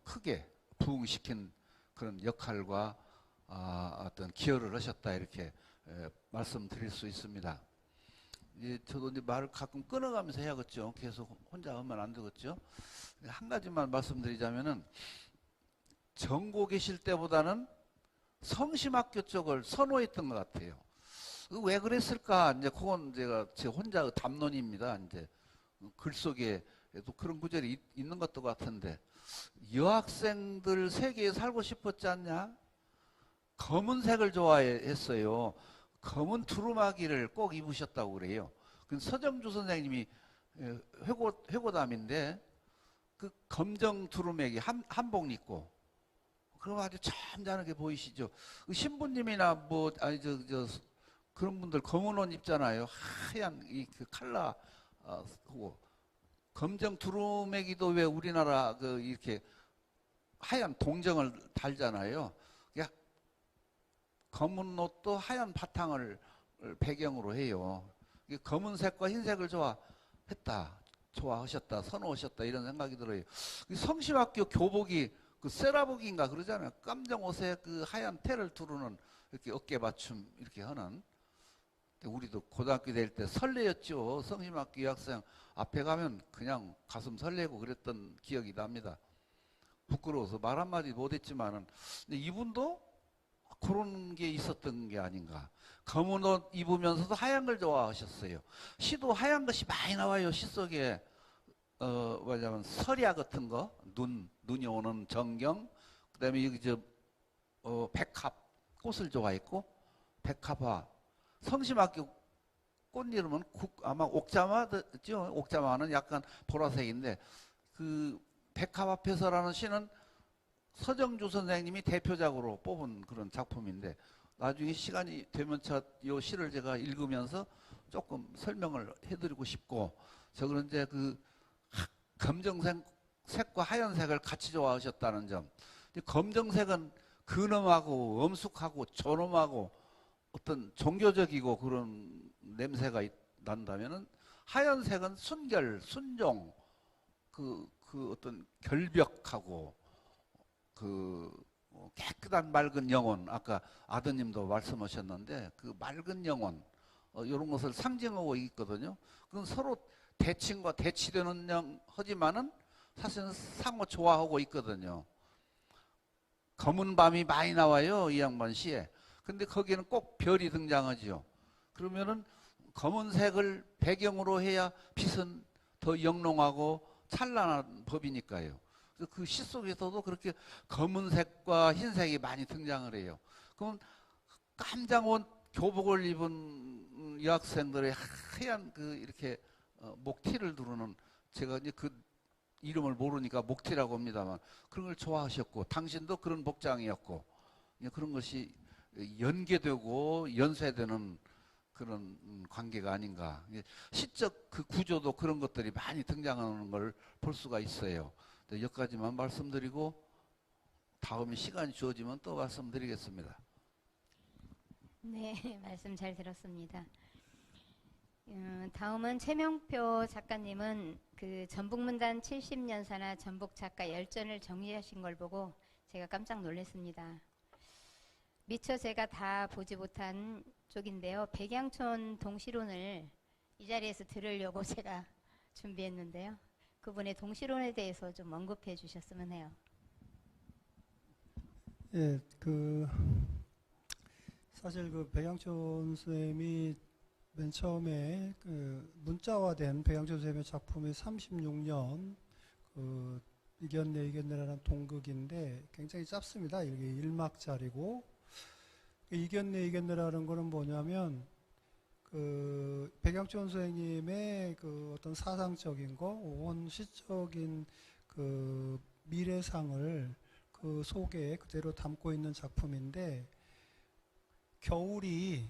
크게 부흥시킨 그런 역할과 어떤 기여를 하셨다 이렇게 말씀드릴 수 있습니다. 저도 이제 말을 가끔 끊어가면서 해야겠죠. 계속 혼자 하면 안 되겠죠. 한 가지만 말씀드리자면은 전고 계실 때보다는 성심학교 쪽을 선호했던 것 같아요. 왜 그랬을까? 이제 그건 제 혼자의 담론입니다. 이제 글 속에도 그런 구절이 있는 것도 같은데 여학생들 세계에 살고 싶었지 않냐? 검은색을 좋아했어요. 검은 두루마기를 꼭 입으셨다고 그래요. 서정주 선생님이 회고담인데 그 검정 두루마기 한복 입고 그럼 아주 참잔하게 보이시죠. 신부님이나 뭐 그런 분들 검은 옷 입잖아요. 하얀 그 칼라 하고 검정 두루마기도 왜 우리나라 이렇게 하얀 동정을 달잖아요. 검은 옷도 하얀 바탕을 배경으로 해요. 검은색과 흰색을 좋아하셨다, 선호하셨다 이런 생각이 들어요. 성심학교 교복이 세라복인가 그러잖아요. 깜정 옷에 그 하얀 테를 두르는 이렇게 어깨 받침 이렇게 하는. 우리도 고등학교 다닐 때 설레였죠. 성심학교 여학생 앞에 가면 그냥 가슴 설레고 그랬던 기억이 납니다. 부끄러워서 말 한마디 못했지만은 이분도 그런 게 있었던 게 아닌가. 검은 옷 입으면서도 하얀 걸 좋아하셨어요. 시도 하얀 것이 많이 나와요. 시 속에 뭐냐면 설야 같은 거, 눈이 오는 정경, 그다음에 여기 백합 꽃을 좋아했고 백합화. 성심학교 꽃 이름은 아마 옥자마죠. 옥자마는 약간 보라색인데 그 백합 앞에서라는 시는 서정주 선생님이 대표작으로 뽑은 그런 작품인데 나중에 시간이 되면 이 시를 제가 읽으면서 조금 설명을 해드리고 싶고 저는 이제 그 검정색과 하얀색을 같이 좋아하셨다는 점. 검정색은 근엄하고 엄숙하고 존엄하고 어떤 종교적이고 그런 냄새가 난다면은 하얀색은 순결, 순종, 그 어떤 결벽하고 깨끗한 맑은 영혼, 아까 아드님도 말씀하셨는데 그 맑은 영혼, 이런 것을 상징하고 있거든요. 그건 서로 대칭과 대치되는 하지만은 사실은 상호 좋아하고 있거든요. 검은 밤이 많이 나와요, 이 양반 시에. 근데 거기에는 꼭 별이 등장하죠. 그러면은 검은색을 배경으로 해야 빛은 더 영롱하고 찬란한 법이니까요. 그래서 그 시 속에서도 그렇게 검은색과 흰색이 많이 등장을 해요. 그럼 깜장 옷 교복을 입은 여학생들의 하얀 이렇게 목티를 두르는, 제가 이제 그 이름을 모르니까 목티라고 합니다만 그런 걸 좋아하셨고 당신도 그런 복장이었고 그런 것이 연계되고 연쇄되는 그런 관계가 아닌가. 시적 그 구조도 그런 것들이 많이 등장하는 걸 볼 수가 있어요. 여기까지만 말씀드리고 다음에 시간이 주어지면 또 말씀드리겠습니다. 네, 말씀 잘 들었습니다. 다음은 최명표 작가님은 그 전북문단 70년사나 전북 작가 열전을 정리하신 걸 보고 제가 깜짝 놀랐습니다. 미처 제가 다 보지 못한 쪽인데요. 백양촌 동시론을 이 자리에서 들으려고 제가 준비했는데요. 그분의 동시론에 대해서 좀 언급해 주셨으면 해요. 예, 사실 백양촌 선생님이 맨 처음에 문자화된 백양촌 선생님의 작품이 36년 이겼네 이겼네라는 동극인데 굉장히 짧습니다. 이게 1막짜리고 이겼네 이겼네라는 거는 뭐냐면 백양촌 선생님의 어떤 사상적인 거, 혹은 시적인 미래상을 그 속에 그대로 담고 있는 작품인데 겨울이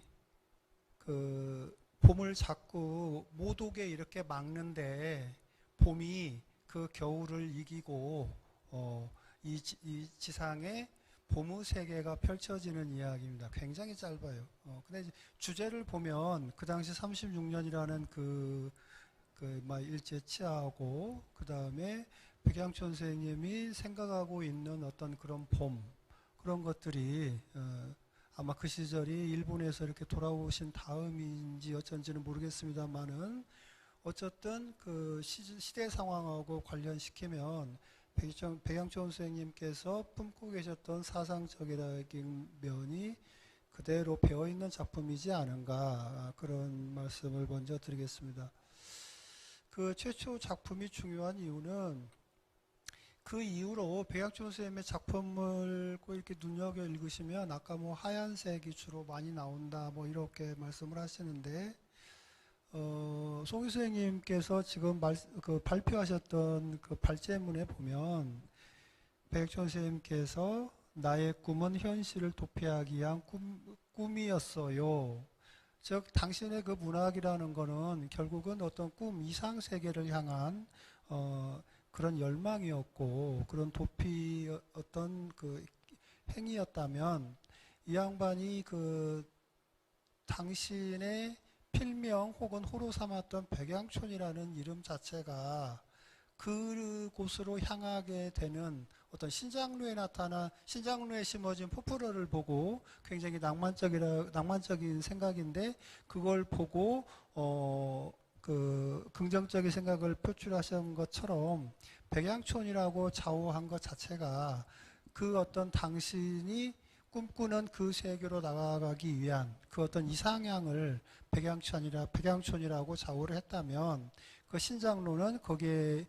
봄을 자꾸 못 오게 이렇게 막는데 봄이 그 겨울을 이기고 이 지상에 봄의 세계가 펼쳐지는 이야기입니다. 굉장히 짧아요. 근데 주제를 보면 그 당시 36년이라는 일제치하고 그 다음에 백양촌 선생님이 생각하고 있는 어떤 그런 봄, 그런 것들이 아마 그 시절이 일본에서 이렇게 돌아오신 다음인지 어쩐지는 모르겠습니다만은 어쨌든 그 시대 상황하고 관련시키면 백양촌 선생님께서 품고 계셨던 사상적인 면이 그대로 배어있는 작품이지 않은가, 그런 말씀을 먼저 드리겠습니다. 그 최초 작품이 중요한 이유는 그 이후로 백양촌 선생님의 작품을 꼭 이렇게 눈여겨 읽으시면 아까 하얀색이 주로 많이 나온다 이렇게 말씀을 하시는데 송희 선생님께서 지금 발표하셨던 그 발제문에 보면 백양촌 선생님께서 나의 꿈은 현실을 도피하기 위한 꿈이었어요. 즉 당신의 그 문학이라는 거는 결국은 어떤 꿈, 이상 세계를 향한 그런 열망이었고 그런 도피 어떤 그 행위였다면 이 양반이 당신의 필명 혹은 호로 삼았던 백양촌이라는 이름 자체가 그곳으로 향하게 되는 어떤 신장로에 심어진 포플러를 보고 굉장히 낭만적인 생각인데 그걸 보고 긍정적인 생각을 표출하신 것처럼 백양촌이라고 좌우한 것 자체가 그 어떤 당신이 꿈꾸는 그 세계로 나아가기 위한 그 어떤 이상향을 백양촌이라고 좌우를 했다면 그 신장로는 거기에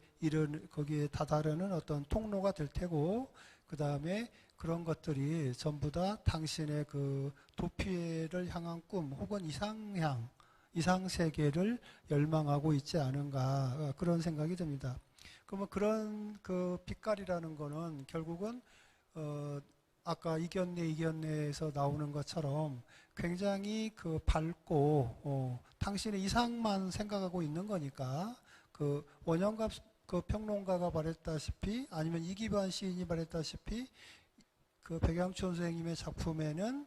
다다르는 어떤 통로가 될 테고 그 다음에 그런 것들이 전부 다 당신의 그 도피를 향한 꿈 혹은 이상향 이상 세계를 열망하고 있지 않은가 그런 생각이 듭니다. 그러면 그런 그 빛깔이라는 거는 결국은 아까 이견내에서 나오는 것처럼 굉장히 그 밝고 당신의 이상만 생각하고 있는 거니까 그 원영갑 그 평론가가 말했다시피 아니면 이기반 시인이 말했다시피 그 백양촌 선생님의 작품에는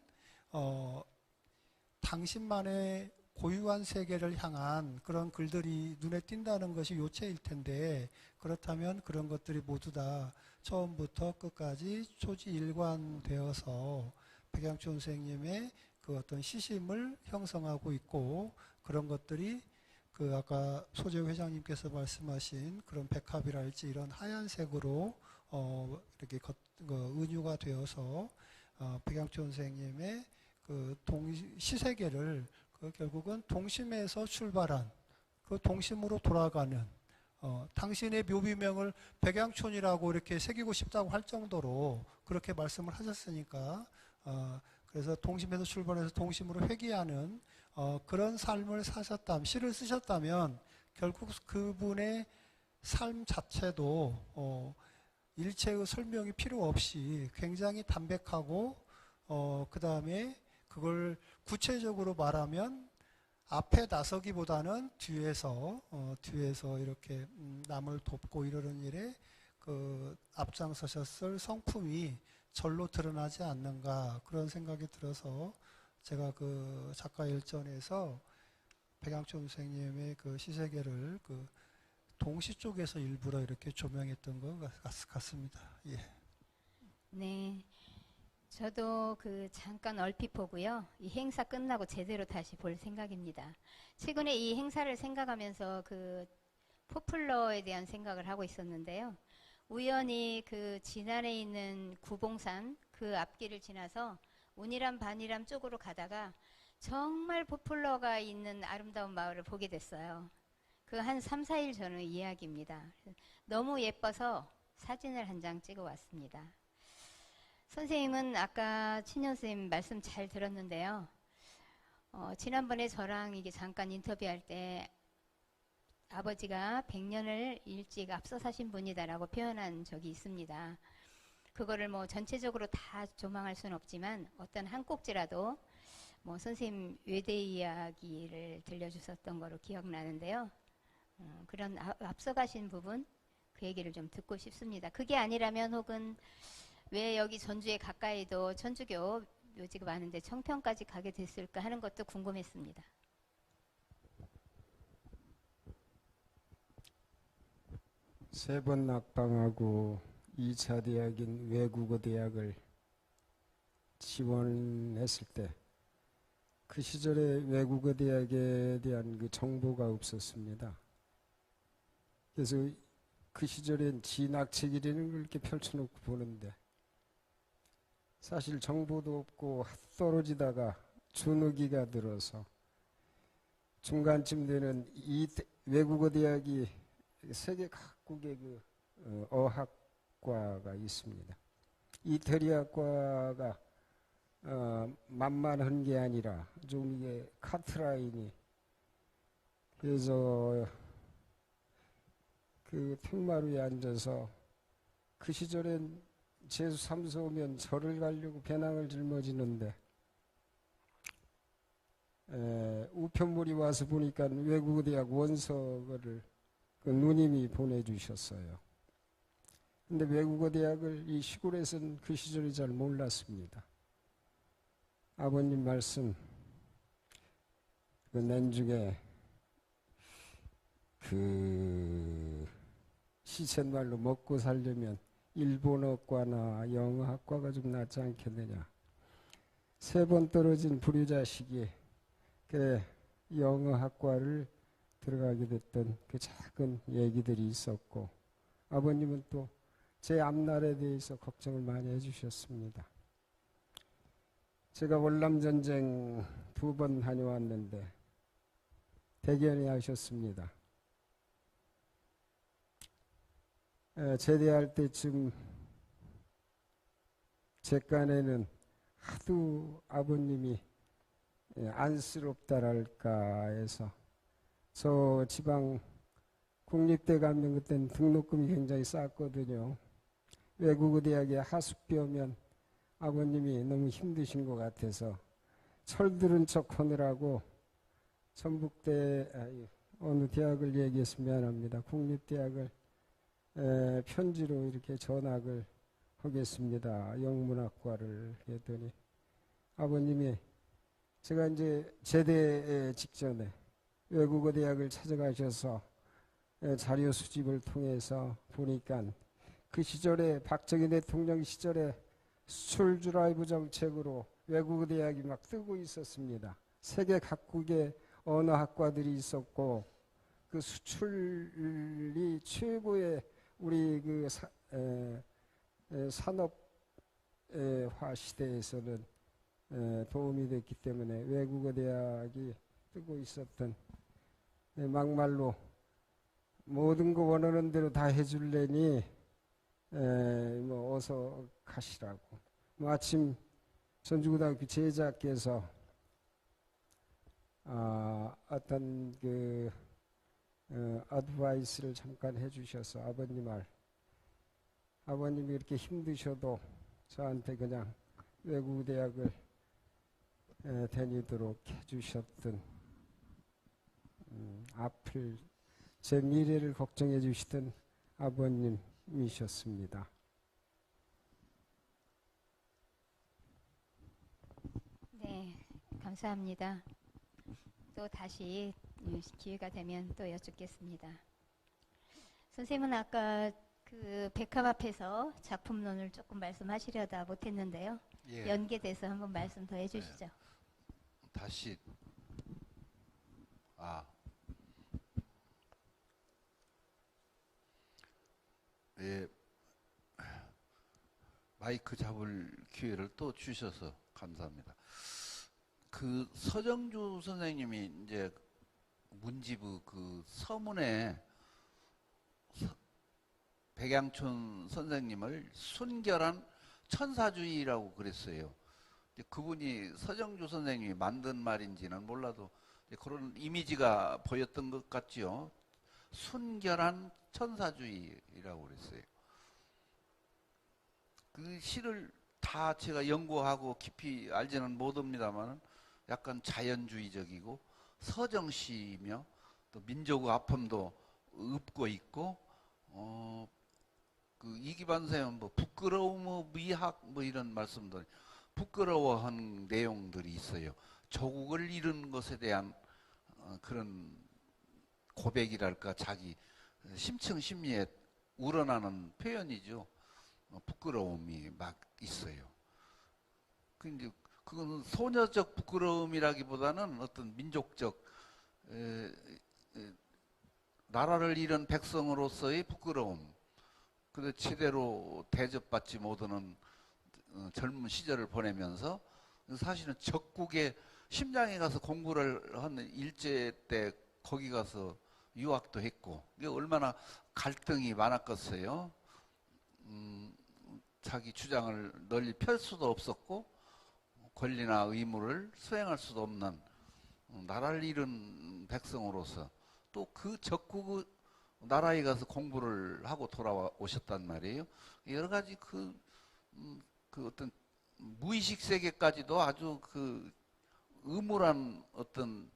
당신만의 고유한 세계를 향한 그런 글들이 눈에 띈다는 것이 요체일 텐데 그렇다면 그런 것들이 모두 다 처음부터 끝까지 초지일관되어서 백양촌 선생님의 그 어떤 시심을 형성하고 있고 그런 것들이 그 아까 소재우 회장님께서 말씀하신 그런 백합이랄지 이런 하얀색으로 이렇게 은유가 되어서 백양촌 선생님의 그 시세계를 결국은 동심에서 출발한 그 동심으로 돌아가는 당신의 묘비명을 백양촌이라고 이렇게 새기고 싶다고 할 정도로 그렇게 말씀을 하셨으니까 그래서 동심에서 출발해서 동심으로 회귀하는 그런 삶을 사셨다면 시를 쓰셨다면 결국 그분의 삶 자체도 일체의 설명이 필요 없이 굉장히 담백하고 그 다음에 그걸 구체적으로 말하면 앞에 나서기보다는 뒤에서 이렇게 남을 돕고 이러는 일에 그 앞장서셨을 성품이 절로 드러나지 않는가 그런 생각이 들어서 제가 그 작가 일전에서 백양촌 선생님의 그 시세계를 그 동시 쪽에서 일부러 이렇게 조명했던 것 같습니다. 예. 네. 저도 그 잠깐 얼핏 보고요. 이 행사 끝나고 제대로 다시 볼 생각입니다. 최근에 이 행사를 생각하면서 그 포플러에 대한 생각을 하고 있었는데요. 우연히 그 진안에 있는 구봉산 그 앞길을 지나서 운이람 반이람 쪽으로 가다가 정말 포플러가 있는 아름다운 마을을 보게 됐어요. 그 한 3, 4일 전의 이야기입니다. 너무 예뻐서 사진을 한 장 찍어 왔습니다. 선생님은 아까 친현 선생님 말씀 잘 들었는데요. 지난번에 저랑 이게 잠깐 인터뷰할 때 아버지가 100년을 일찍 앞서 사신 분이다라고 표현한 적이 있습니다. 그거를 뭐 전체적으로 다 조망할 수는 없지만 어떤 한 꼭지라도 뭐 선생님 외대 이야기를 들려주셨던 거로 기억나는데요. 그런 앞서 가신 부분 그 얘기를 좀 듣고 싶습니다. 그게 아니라면 혹은 왜 여기 전주에 가까이도 천주교 묘지가 많은데 청평까지 가게 됐을까 하는 것도 궁금했습니다. 세 번 낙방하고 2차 대학인 외국어 대학을 지원했을 때 그 시절에 외국어 대학에 대한 그 정보가 없었습니다. 그래서 그 시절엔 진학책이라는 걸 이렇게 펼쳐놓고 보는데 사실 정보도 없고 떨어지다가 준우기가 들어서 중간쯤 되는 이 외국어 대학이 세계 각국의 그 어학과가 있습니다. 이태리학과가 만만한 게 아니라 좀 이게 카트라인이 그래서 그 푯마루에 앉아서 그 시절엔 제수 삼수 오면 절을 가려고 배낭을 짊어지는데 우편물이 와서 보니까 외국어 대학 원서를 그 누님이 보내주셨어요. 근데 외국어 대학을 이 시골에서는 그 시절에 잘 몰랐습니다. 아버님 말씀 그 낸중에 그 시쳇말로 먹고 살려면 일본어과나 영어학과가 좀 낫지 않겠느냐. 3번 떨어진 불효자식이 그 영어학과를 들어가게 됐던 그 작은 얘기들이 있었고 아버님은 또 제 앞날에 대해서 걱정을 많이 해주셨습니다. 제가 월남전쟁 2번 다녀왔는데 대견해 하셨습니다. 제대할 때쯤 제 간에는 하도 아버님이 안쓰럽다랄까 해서 저 지방 국립대 가면 그때는 등록금이 굉장히 쌌거든요. 외국어대학에 하숙비오면 아버님이 너무 힘드신 것 같아서 철들은 척 하느라고 전북대 어느 대학을 얘기해서 미안합니다. 국립대학을 편지로 이렇게 전학을 하겠습니다. 영문학과를 했더니 아버님이 제가 이제 제대 직전에 외국어 대학을 찾아가셔서 자료 수집을 통해서 보니까 그 시절에 박정희 대통령 시절에 수출 드라이브 정책으로 외국어 대학이 막 뜨고 있었습니다. 세계 각국의 언어학과들이 있었고 그 수출이 최고의 우리 그 산업화 시대에서는 도움이 됐기 때문에 외국어 대학이 뜨고 있었던 막말로 모든 거 원하는 대로 다 해줄래니 뭐 어서 가시라고. 마침 전주고등학교 제자께서 어떤 그 어드바이스를 잠깐 해주셔서 아버님이 이렇게 힘드셔도 저한테 그냥 외국 대학을 다니도록 해주셨던 앞을 제 미래를 걱정해 주시던 아버님이셨습니다. 네, 감사합니다. 또 다시 기회가 되면 또 여쭙겠습니다. 선생님은 아까 그 백합 앞에서 작품론을 조금 말씀하시려다 못했는데요. 예. 연계돼서 한번 말씀 더 해주시죠. 다시 예, 마이크 잡을 기회를 또 주셔서 감사합니다. 그 서정주 선생님이 이제 문지부 그 서문에 백양촌 선생님을 순결한 천사주의라고 그랬어요. 그분이 서정주 선생님이 만든 말인지는 몰라도 그런 이미지가 보였던 것 같지요. 순결한 천사주의라고 그랬어요. 그 시를 다 제가 연구하고 깊이 알지는 못합니다만 약간 자연주의적이고 서정시이며 또 민족의 아픔도 읊고 있고 그 이기반 선생님은 뭐 부끄러움의 미학 뭐 이런 말씀도 부끄러워한 내용들이 있어요. 조국을 잃은 것에 대한 그런 고백이랄까 자기 심층 심리에 우러나는 표현이죠. 부끄러움이 막 있어요. 근데 그건 소녀적 부끄러움이라기보다는 어떤 민족적 나라를 잃은 백성으로서의 부끄러움. 근데 제대로 대접받지 못하는 젊은 시절을 보내면서 사실은 적국의 심장에 가서 공부를 한 일제 때 거기 가서 유학도 했고 이게 얼마나 갈등이 많았겠어요. 자기 주장을 널리 펼 수도 없었고 권리나 의무를 수행할 수도 없는 나라를 잃은 백성으로서 또 그 적국 나라에 가서 공부를 하고 돌아오셨단 말이에요. 여러 가지 그 어떤 무의식 세계까지도 아주 그 의무란 어떤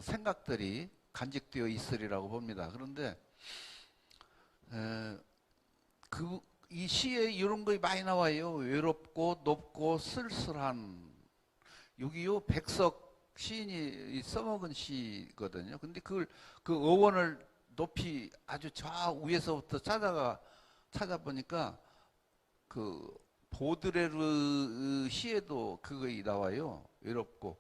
생각들이 간직되어 있으리라고 봅니다. 그런데 이 시에 이런 것이 많이 나와요. 외롭고 높고 쓸쓸한. 여기요 백석 시인이 써먹은 시거든요. 근데 그 어원을 높이 아주 좌우에서부터 찾아보니까 그 보드레르 시에도 그거이 나와요. 외롭고.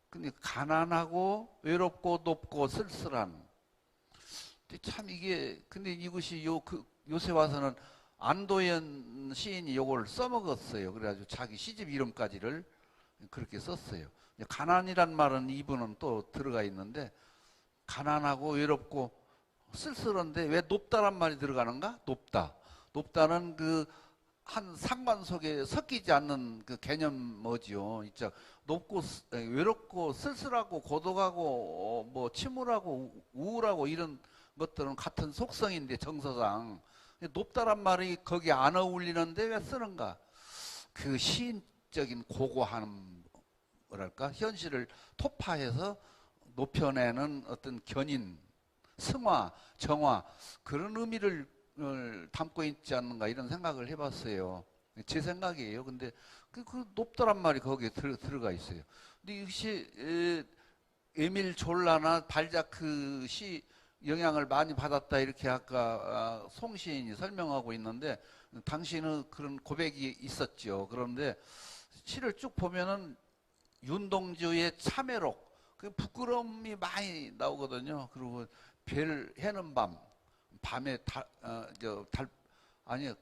근데 가난하고 외롭고 높고 쓸쓸한. 참 이게 근데 이것이 요새 와서는 안도현 시인이 요걸 써먹었어요. 그래가지고 자기 시집 이름까지를 그렇게 썼어요. 가난이란 말은 이분은 또 들어가 있는데 가난하고 외롭고 쓸쓸한데 왜 높다란 말이 들어가는가? 높다는 그 한 상관 속에 섞이지 않는 그 개념 뭐지요. 진짜 높고 외롭고 쓸쓸하고 고독하고 뭐 침울하고 우울하고 이런 것들은 같은 속성인데 정서상 높다란 말이 거기에 안 어울리는데 왜 쓰는가? 그 시인적인 고고함 뭐랄까 현실을 토파해서 높여내는 어떤 견인, 승화, 정화 그런 의미를 담고 있지 않는가 이런 생각을 해봤어요. 제 생각이에요. 근데 그 높더란 말이 거기에 들어가 있어요. 근데 이것이 에밀 졸라나 발자크 시 영향을 많이 받았다 이렇게 아까 송 시인이 설명하고 있는데 당시는 그런 고백이 있었죠. 그런데 시를 쭉 보면은 윤동주의 참외록 그 부끄러움이 많이 나오거든요. 그리고 별 해는 밤에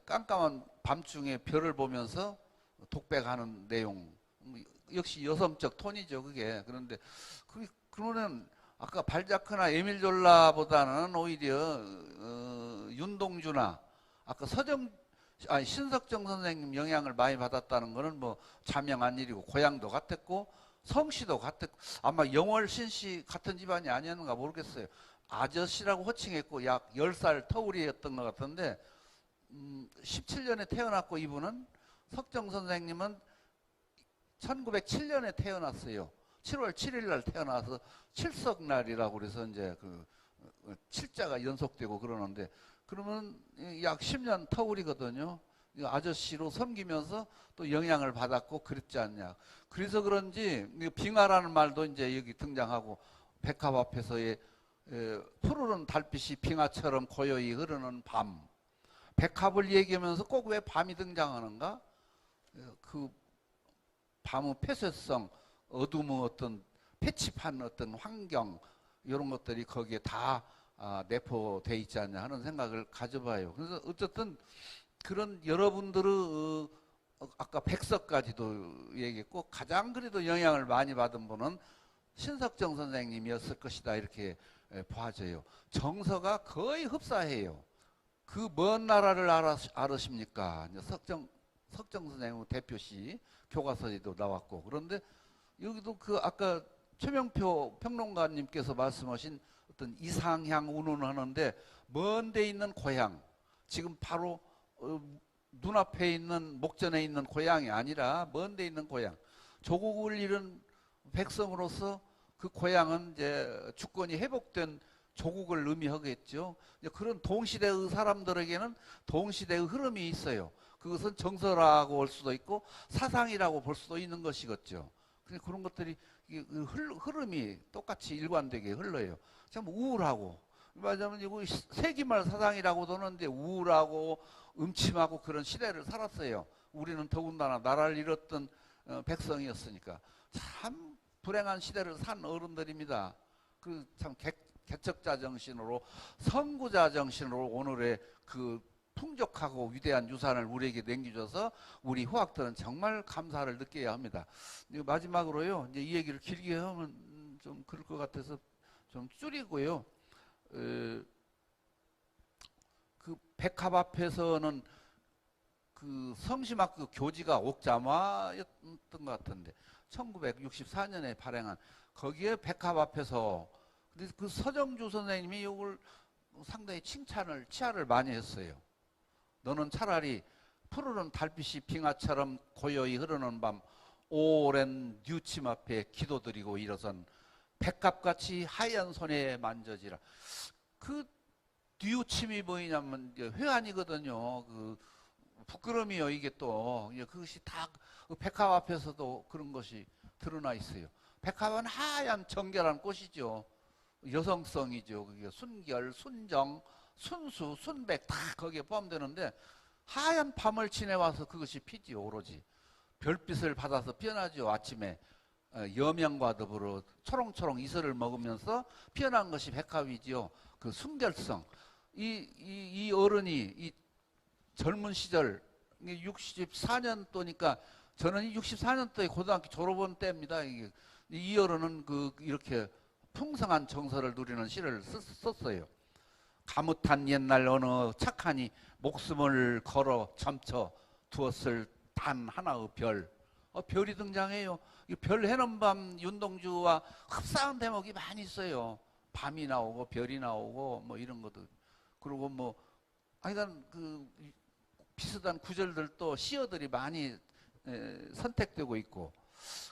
깜깜한 밤중에 별을 보면서 독백하는 내용 역시 여성적 톤이죠. 그게 그런데 그러면 아까 발자크나 에밀 졸라보다는 오히려 윤동주나 아까 신석정 선생님 영향을 많이 받았다는 거는 뭐 자명한 일이고 고향도 같았고 성씨도 같았고 아마 영월신씨 같은 집안이 아니었는가 모르겠어요. 아저씨라고 호칭했고 약 10살 터울이었던 것 같은데 17년에 태어났고 이분은 석정 선생님은 1907년에 태어났어요. 7월 7일 날 태어나서 칠석날이라고 그래서 이제 그 칠자가 연속되고 그러는데 그러면 약 10년 터울이거든요. 아저씨로 섬기면서 또 영향을 받았고 그랬지 않냐. 그래서 그런지 빙하라는 말도 이제 여기 등장하고 백합 앞에서의 푸르른 달빛이 빙하처럼 고요히 흐르는 밤. 백합을 얘기하면서 꼭 왜 밤이 등장하는가? 그 밤의 폐쇄성, 어둠의 어떤 패치판 어떤 환경 이런 것들이 거기에 다 내포되어 있지 않냐 하는 생각을 가져봐요. 그래서 어쨌든 그런 여러분들의 아까 백석까지도 얘기했고 가장 그래도 영향을 많이 받은 분은 신석정 선생님이었을 것이다 이렇게 봐져요. 정서가 거의 흡사해요. 그 먼 나라를 알으십니까? 석정 선생님의 대표시 교과서에도 나왔고 그런데 여기도 그 아까 최명표 평론가님께서 말씀하신 어떤 이상향 운운하는데 먼 데 있는 고향 지금 바로 눈앞에 있는 목전에 있는 고향이 아니라 먼 데 있는 고향 조국을 잃은 백성으로서 그 고향은 이제 주권이 회복된 조국을 의미하겠죠. 그런 동시대의 사람들에게는 동시대의 흐름이 있어요. 그것은 정서라고 볼 수도 있고 사상이라고 볼 수도 있는 것이겠죠. 그런 것들이 흐름이 똑같이 일관되게 흘러요. 참 우울하고 말하자면 이거 세기말 사상이라고 하는데 우울하고 음침하고 그런 시대를 살았어요. 우리는 더군다나 나라를 잃었던 백성이었으니까 참 불행한 시대를 산 어른들입니다. 그 참 개척자 정신으로 선구자 정신으로 오늘의 그 풍족하고 위대한 유산을 우리에게 남겨줘서 우리 후학들은 정말 감사를 느껴야 합니다. 마지막으로요, 이제 이 얘기를 길게 하면 좀 그럴 것 같아서 좀 줄이고요. 그 백합 앞에서는 그 성심학교 교지가 옥자마였던 것 같은데 1964년에 발행한 거기에 백합 앞에서 근데 그 서정주 선생님이 이걸 상당히 치하를 많이 했어요. 너는 차라리 푸르른 달빛이 빙하처럼 고요히 흐르는 밤 오랜 뉴침 앞에 기도드리고 일어선 백합같이 하얀 손에 만져지라. 그 뉴침이 뭐냐면 회한이거든요. 그 부끄러움이요. 이게 또 그것이 다 백합 앞에서도 그런 것이 드러나 있어요. 백합은 하얀 정결한 꽃이죠. 여성성이죠. 그게 순결, 순정, 순수, 순백 다 거기에 포함되는데 하얀 밤을 지내와서 그것이 피지요. 오로지 별빛을 받아서 피어나죠. 아침에 여명과 더불어 초롱초롱 이슬을 먹으면서 피어난 것이 백합이지요. 그 순결성. 이 어른이 이 젊은 시절 64년도니까 저는 64년도에 고등학교 졸업한 때입니다. 이 어른은 이렇게 풍성한 정서를 누리는 시를 썼어요. 가뭇한 옛날 어느 착하니 목숨을 걸어 점쳐 두었을 단 하나의 별. 별이 등장해요. 이 별 해는 밤 윤동주와 흡사한 대목이 많이 있어요. 밤이 나오고 별이 나오고 뭐 이런 것도. 그리고 뭐 하여간 그 비슷한 구절들도 시어들이 많이 선택되고 있고.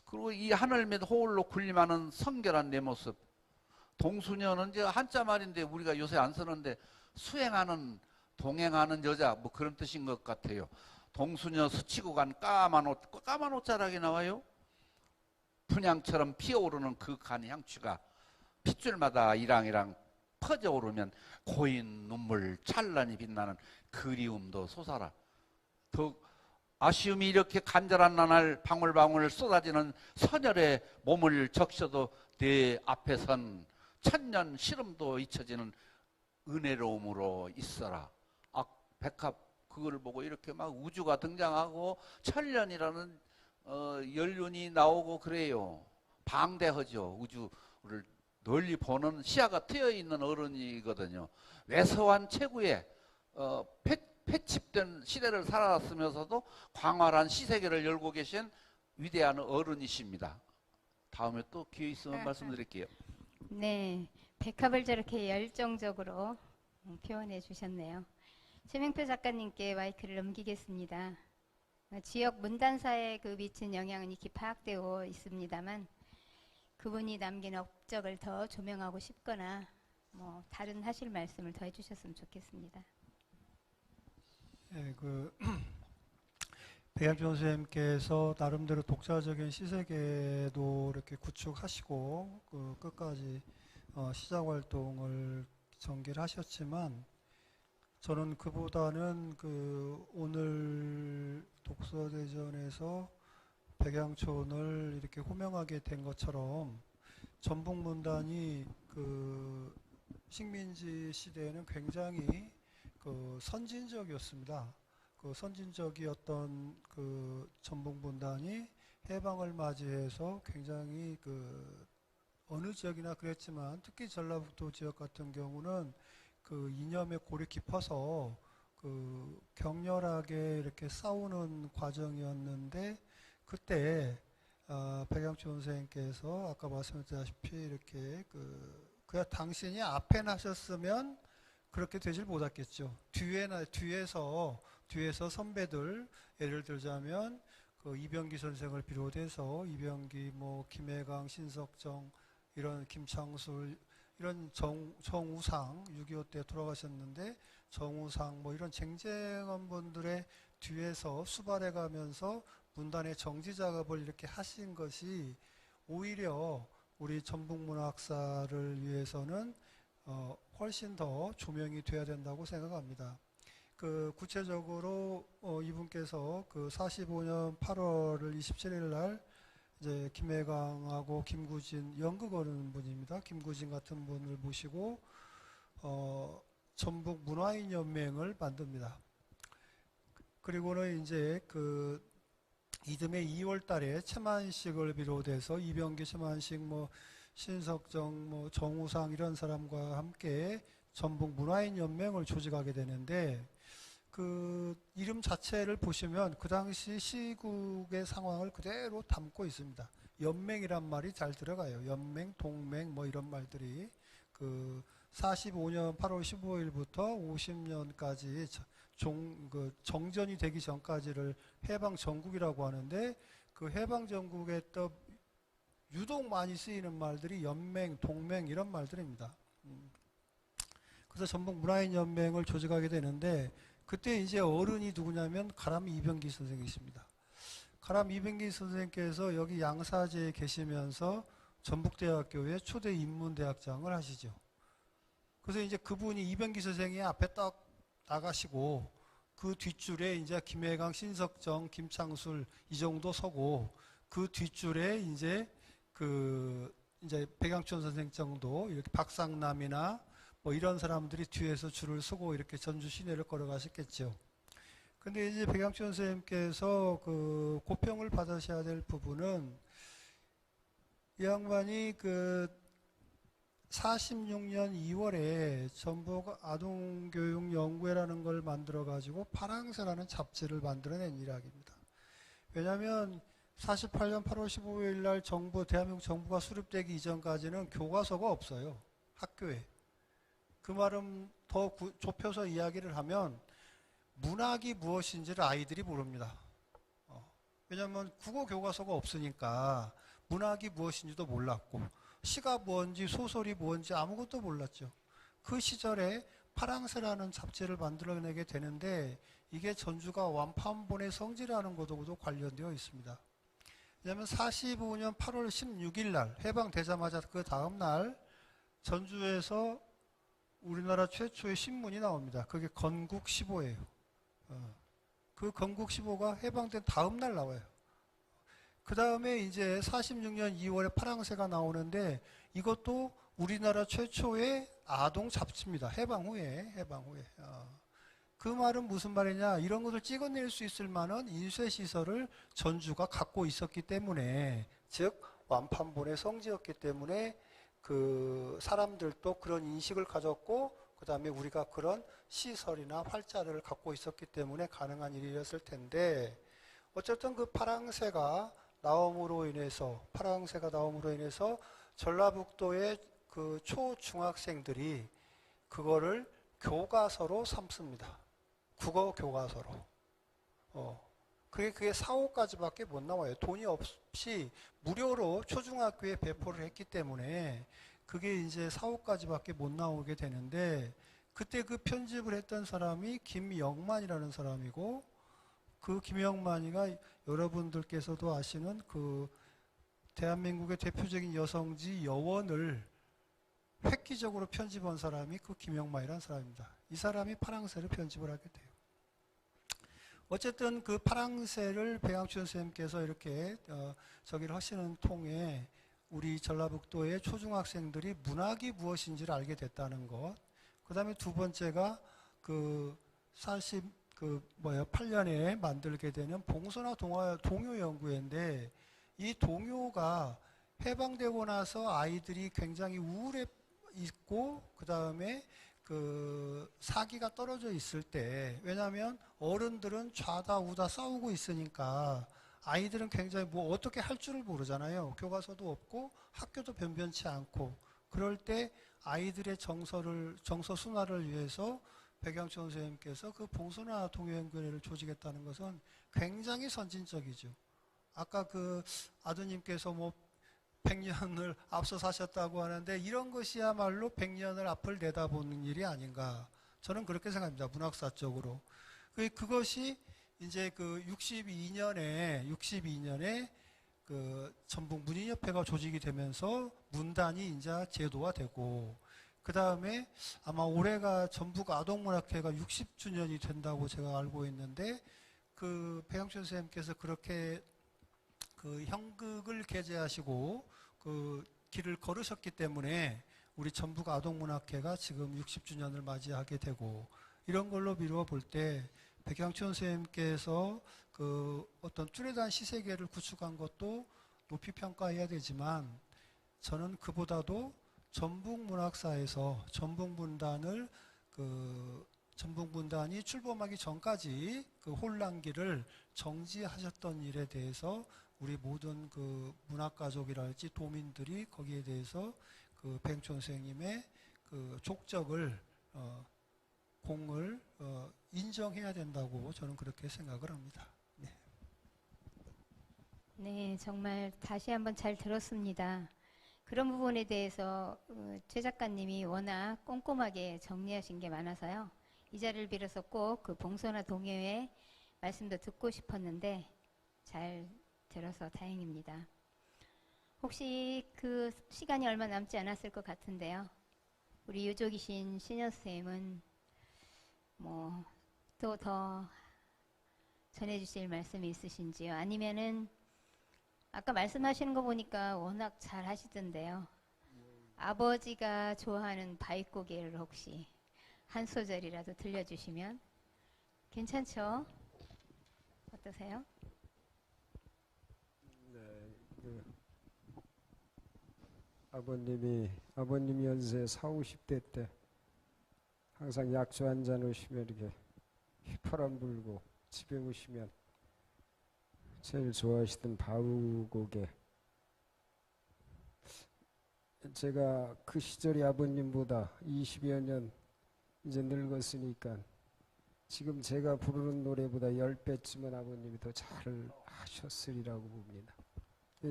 그리고 이 하늘 및 호울로 군림하는 성결한 내 모습. 동수녀는 이제 한자 말인데 우리가 요새 안 쓰는데 수행하는, 동행하는 여자 뭐 그런 뜻인 것 같아요. 동수녀 스치고 간 까만 옷 자락이 나와요. 분향처럼 피어오르는 그 간 향취가 핏줄마다 이랑이랑 퍼져오르면 고인 눈물 찬란히 빛나는 그리움도 솟아라. 더욱 아쉬움이 이렇게 간절한 나날 방울방울 쏟아지는 선열의 몸을 적셔도 내 앞에 선 천년 시름도 잊혀지는 은혜로움으로 있어라. 백합 그걸 보고 이렇게 막 우주가 등장하고 천년이라는 연륜이 나오고 그래요. 방대하죠. 우주를 널리 보는 시야가 트여 있는 어른이거든요. 왜소한 체구에 패칩된 시대를 살아왔으면서도 광활한 시세계를 열고 계신 위대한 어른이십니다. 다음에 또 기회 있으면 말씀드릴게요. 네, 백합을 저렇게 열정적으로 표현해 주셨네요. 최명표 작가님께 마이크를 넘기겠습니다. 지역 문단사에 그 미친 영향은 익히 파악되어 있습니다만 그분이 남긴 업적을 더 조명하고 싶거나 뭐 다른 하실 말씀을 더 해주셨으면 좋겠습니다. 예, 백양준 선생님께서 나름대로 독자적인 시세계도 이렇게 구축하시고 끝까지 시장 활동을 전개를 하셨지만 저는 그보다는 오늘 독서대전에서 백양촌을 이렇게 호명하게 된 것처럼 전북문단이 식민지 시대에는 굉장히 선진적이었습니다. 선진적이었던 전북문단이 해방을 맞이해서 굉장히 어느 지역이나 그랬지만 특히 전라북도 지역 같은 경우는 이념의 골이 깊어서 격렬하게 이렇게 싸우는 과정이었는데 그때 백양춘 선생님께서 아까 말씀드렸다시피 이렇게 그야 당신이 앞에 나셨으면 그렇게 되질 못했겠죠. 뒤에서 선배들 예를 들자면 이병기 선생을 비롯해서 이병기, 김해강, 신석정 이런 김창술 이런 정우상 6.25 때 돌아가셨는데 정우상 이런 쟁쟁한 분들의 뒤에서 수발해 가면서 문단의 정지 작업을 이렇게 하신 것이 오히려 우리 전북문학사를 위해서는 훨씬 더 조명이 돼야 된다고 생각합니다. 구체적으로 이분께서 45년 8월 27일 날 이제 김해강하고 김구진 연극하는 분입니다. 김구진 같은 분을 모시고 전북 문화인 연맹을 만듭니다. 그리고는 이제 이듬해 2월 달에 최만식을 비롯해서 이병기, 최만식, 신석정, 정우상 이런 사람과 함께 전북 문화인 연맹을 조직하게 되는데 이름 자체를 보시면 그 당시 시국의 상황을 그대로 담고 있습니다. 연맹이란 말이 잘 들어가요. 연맹, 동맹 이런 말들이 45년 8월 15일부터 50년까지 정전이 되기 전까지를 해방 전국이라고 하는데 해방 전국에 또 유독 많이 쓰이는 말들이 연맹, 동맹 이런 말들입니다. 그래서 전북 문화인 연맹을 조직하게 되는데 그때 이제 어른이 누구냐면 가람 이병기 선생이십니다. 가람 이병기 선생께서 여기 양사제에 계시면서 전북대학교의 초대 인문대학장을 하시죠. 그래서 이제 그분이 이병기 선생이 앞에 딱 나가시고 그 뒷줄에 이제 김해강, 신석정, 김창술 이 정도 서고 그 뒷줄에 이제 백양춘 선생 정도 이렇게 박상남이나 이런 사람들이 뒤에서 줄을 서고 이렇게 전주 시내를 걸어가셨겠죠. 근데 이제 백양춘 선생님께서 고평을 받으셔야 될 부분은 이 양반이 46년 2월에 전북 아동교육연구회라는 걸 만들어가지고 파랑새라는 잡지를 만들어낸 이야기입니다. 왜냐하면 48년 8월 15일 날 대한민국 정부가 수립되기 이전까지는 교과서가 없어요. 학교에. 그 말은 더 좁혀서 이야기를 하면 문학이 무엇인지를 아이들이 모릅니다. 왜냐하면 국어 교과서가 없으니까 문학이 무엇인지도 몰랐고 시가 뭔지 소설이 뭔지 아무것도 몰랐죠. 그 시절에 파랑새라는 잡지를 만들어내게 되는데 이게 전주가 완판본의 성지라는 것하고도 관련되어 있습니다. 왜냐하면 45년 8월 16일 날 해방되자마자 그 다음 날 전주에서 우리나라 최초의 신문이 나옵니다. 그게 건국시보예요. 그 건국시보가 해방된 다음 날 나와요. 그 다음에 이제 46년 2월에 파랑새가 나오는데 이것도 우리나라 최초의 아동 잡지입니다. 해방 후에. 그 말은 무슨 말이냐? 이런 것을 찍어낼 수 있을 만한 인쇄시설을 전주가 갖고 있었기 때문에, 즉 완판본의 성지였기 때문에 그 사람들도 그런 인식을 가졌고 그 다음에 우리가 그런 시설이나 활자를 갖고 있었기 때문에 가능한 일이었을 텐데, 어쨌든 그 파랑새가 나옴으로 인해서 전라북도의 그 초중학생들이 그거를 교과서로 삼습니다. 국어 교과서로. 그게 4, 5까지밖에 못 나와요. 돈이 없이 무료로 초중학교에 배포를 했기 때문에 그게 이제 4, 5까지밖에 못 나오게 되는데, 그때 그 편집을 했던 사람이 김영만이라는 사람이고, 그 김영만이가 여러분들께서도 아시는 그 대한민국의 대표적인 여성지 여원을 획기적으로 편집한 사람이 그 김영만이라는 사람입니다. 이 사람이 파랑새를 편집을 하게 돼요. 어쨌든 그 파랑새를 백양춘 선생님께서 이렇게 저기를 하시는 통에 우리 전라북도의 초중학생들이 문학이 무엇인지를 알게 됐다는 것. 그 다음에 두 번째가 그 8년에 만들게 되는 봉선화 동요연구회인데, 이 동요가 해방되고 나서 아이들이 굉장히 우울해 있고 그 다음에 그 사기가 떨어져 있을 때, 왜냐하면 어른들은 좌다 우다 싸우고 있으니까 아이들은 굉장히 뭐 어떻게 할 줄을 모르잖아요. 교과서도 없고 학교도 변변치 않고. 그럴 때 아이들의 정서 순화를 위해서 백양춘 선생님께서 그 봉선화 동요연구회를 조직했다는 것은 굉장히 선진적이죠. 아까 그 아드님께서 뭐 100년을 앞서 사셨다고 하는데, 이런 것이야말로 100년을 앞을 내다보는 일이 아닌가, 저는 그렇게 생각합니다. 문학사적으로. 그것이 이제 그 62년에 그 전북 문인협회가 조직이 되면서 문단이 이제 제도화되고, 그 다음에 아마 올해가 전북 아동문학회가 60주년이 된다고 제가 알고 있는데, 그 백양춘 선생님께서 그렇게 그 형극을 게재하시고 그 길을 걸으셨기 때문에 우리 전북 아동문학회가 지금 60주년을 맞이하게 되고, 이런 걸로 미루어 볼 때 백양춘 선생님께서 그 어떤 뚜레단 시세계를 구축한 것도 높이 평가해야 되지만, 저는 그보다도 전북문학사에서 전북문단이 출범하기 전까지 그 혼란기를 정지하셨던 일에 대해서 우리 모든 그 문학가족이랄지 도민들이 거기에 대해서 그 백양춘 선생님의 그 족적을 공을 인정해야 된다고 저는 그렇게 생각을 합니다. 네. 네, 정말 다시 한번 잘 들었습니다. 그런 부분에 대해서 최 작가님이 워낙 꼼꼼하게 정리하신 게 많아서요. 이 자리를 빌어서 꼭 그 봉선화 동요회 말씀도 듣고 싶었는데 잘 들어서 다행입니다. 혹시 그 시간이 얼마 남지 않았을 것 같은데요. 우리 유족이신 신현 선생님은 뭐 또 더 전해주실 말씀이 있으신지요? 아니면은 아까 말씀하시는 거 보니까 워낙 잘 하시던데요. 아버지가 좋아하는 바위고개를 혹시 한 소절이라도 들려주시면 괜찮죠? 어떠세요? 아버님 연세 4, 50대 때 항상 약주 한 잔 오시면 이렇게 휘파람 불고 집에 오시면 제일 좋아하시던 바우곡에 제가 그 시절의 아버님보다 20여 년 이제 늙었으니까 지금 제가 부르는 노래보다 10배쯤은 아버님이 더 잘 하셨으리라고 봅니다.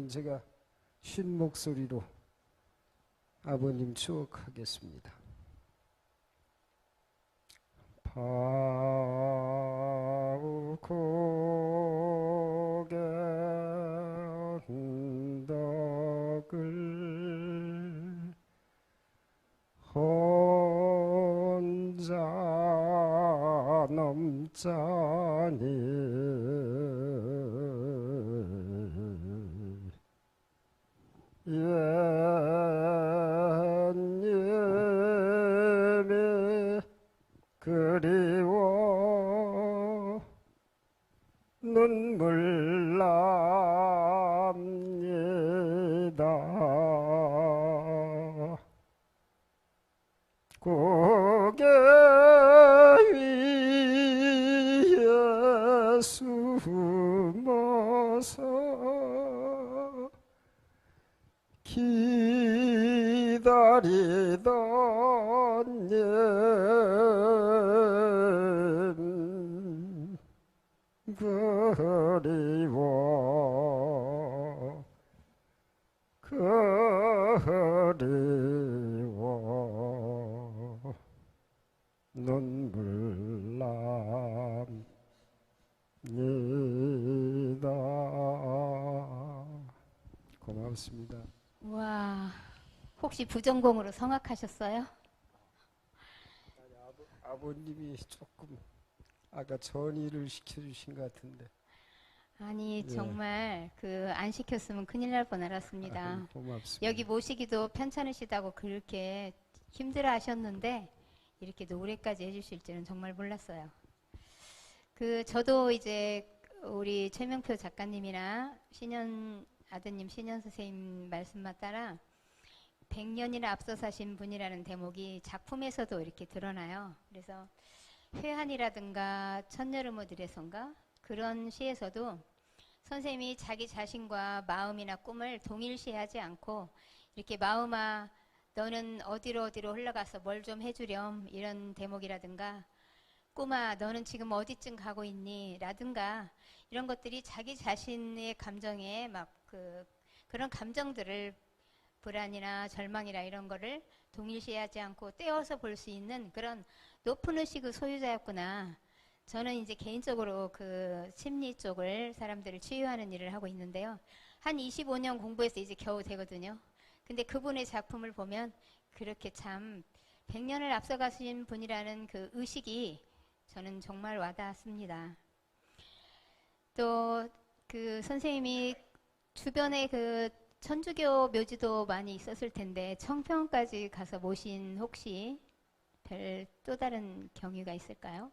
제가 쉰 목소리로 아버님 추억하겠습니다. 바우곡의 언덕을 혼자 넘자니 옛님이 그리워 눈물 납니다. 고개 위에 숨어서 기다리던 님 그리워 눈물 납니다. 고맙습니다. 와, 혹시 부전공으로 성악하셨어요? 아버님이 조금 아까 전의를 시켜주신 것 같은데. 아니, 예. 정말 안 시켰으면 큰일 날 뻔 알았습니다. 고맙습니다. 여기 모시기도 편찮으시다고 그렇게 힘들어 하셨는데 이렇게 노래까지 해주실 줄은 정말 몰랐어요. 저도 이제 우리 최명표 작가님이나 아드님 신현 선생님 말씀만 따라 100년이나 앞서 사신 분이라는 대목이 작품에서도 이렇게 드러나요. 그래서 회한이라든가 첫여름어들에선가 그런 시에서도 선생님이 자기 자신과 마음이나 꿈을 동일시하지 않고 이렇게 마음아 너는 어디로 흘러가서 뭘 좀 해주렴 이런 대목이라든가 꿈아 너는 지금 어디쯤 가고 있니 라든가 이런 것들이 자기 자신의 감정에 막 그런 감정들을 불안이나 절망이나 이런 거를 동일시하지 않고 떼어서 볼 수 있는 그런 높은 의식의 소유자였구나. 저는 이제 개인적으로 심리 쪽을 사람들을 치유하는 일을 하고 있는데요. 한 25년 공부해서 이제 겨우 되거든요. 근데 그분의 작품을 보면 그렇게 참 100년을 앞서가신 분이라는 그 의식이 저는 정말 와닿았습니다. 또 선생님이 주변에 천주교 묘지도 많이 있었을 텐데 청평까지 가서 모신 혹시 별 또 다른 경위가 있을까요?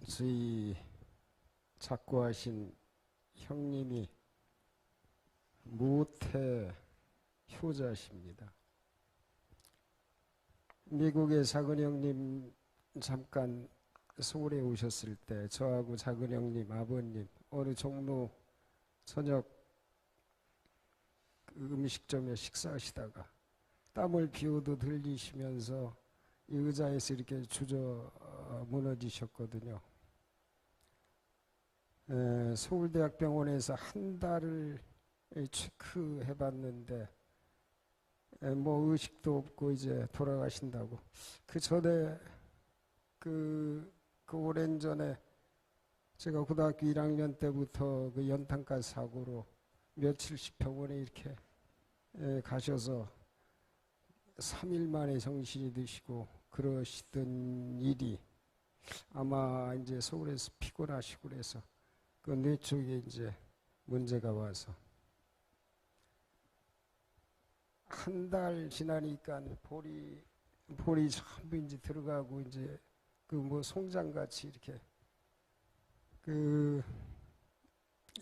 저희 작고하신 형님이 모태 효자십니다. 미국의 작은 형님 잠깐 서울에 오셨을 때 저하고 작은 형님 아버님 어느 종로 저녁 음식점에 식사하시다가 땀을 비오도 들리시면서 이 의자에서 이렇게 무너지셨거든요. 서울대학병원에서 한 달을 체크해봤는데 뭐 의식도 없고 이제 돌아가신다고. 그 전에 그 오랜 전에 제가 고등학교 1학년 때부터 그 연탄가스 사고로 며칠씩 병원에 이렇게 가셔서 3일 만에 정신이 드시고 그러시던 일이 아마 이제 서울에서 피곤하시고 그래서 그 뇌 쪽에 이제 문제가 와서 한 달 지나니까 볼이 전부 이제 들어가고 이제 그 뭐 송장같이 이렇게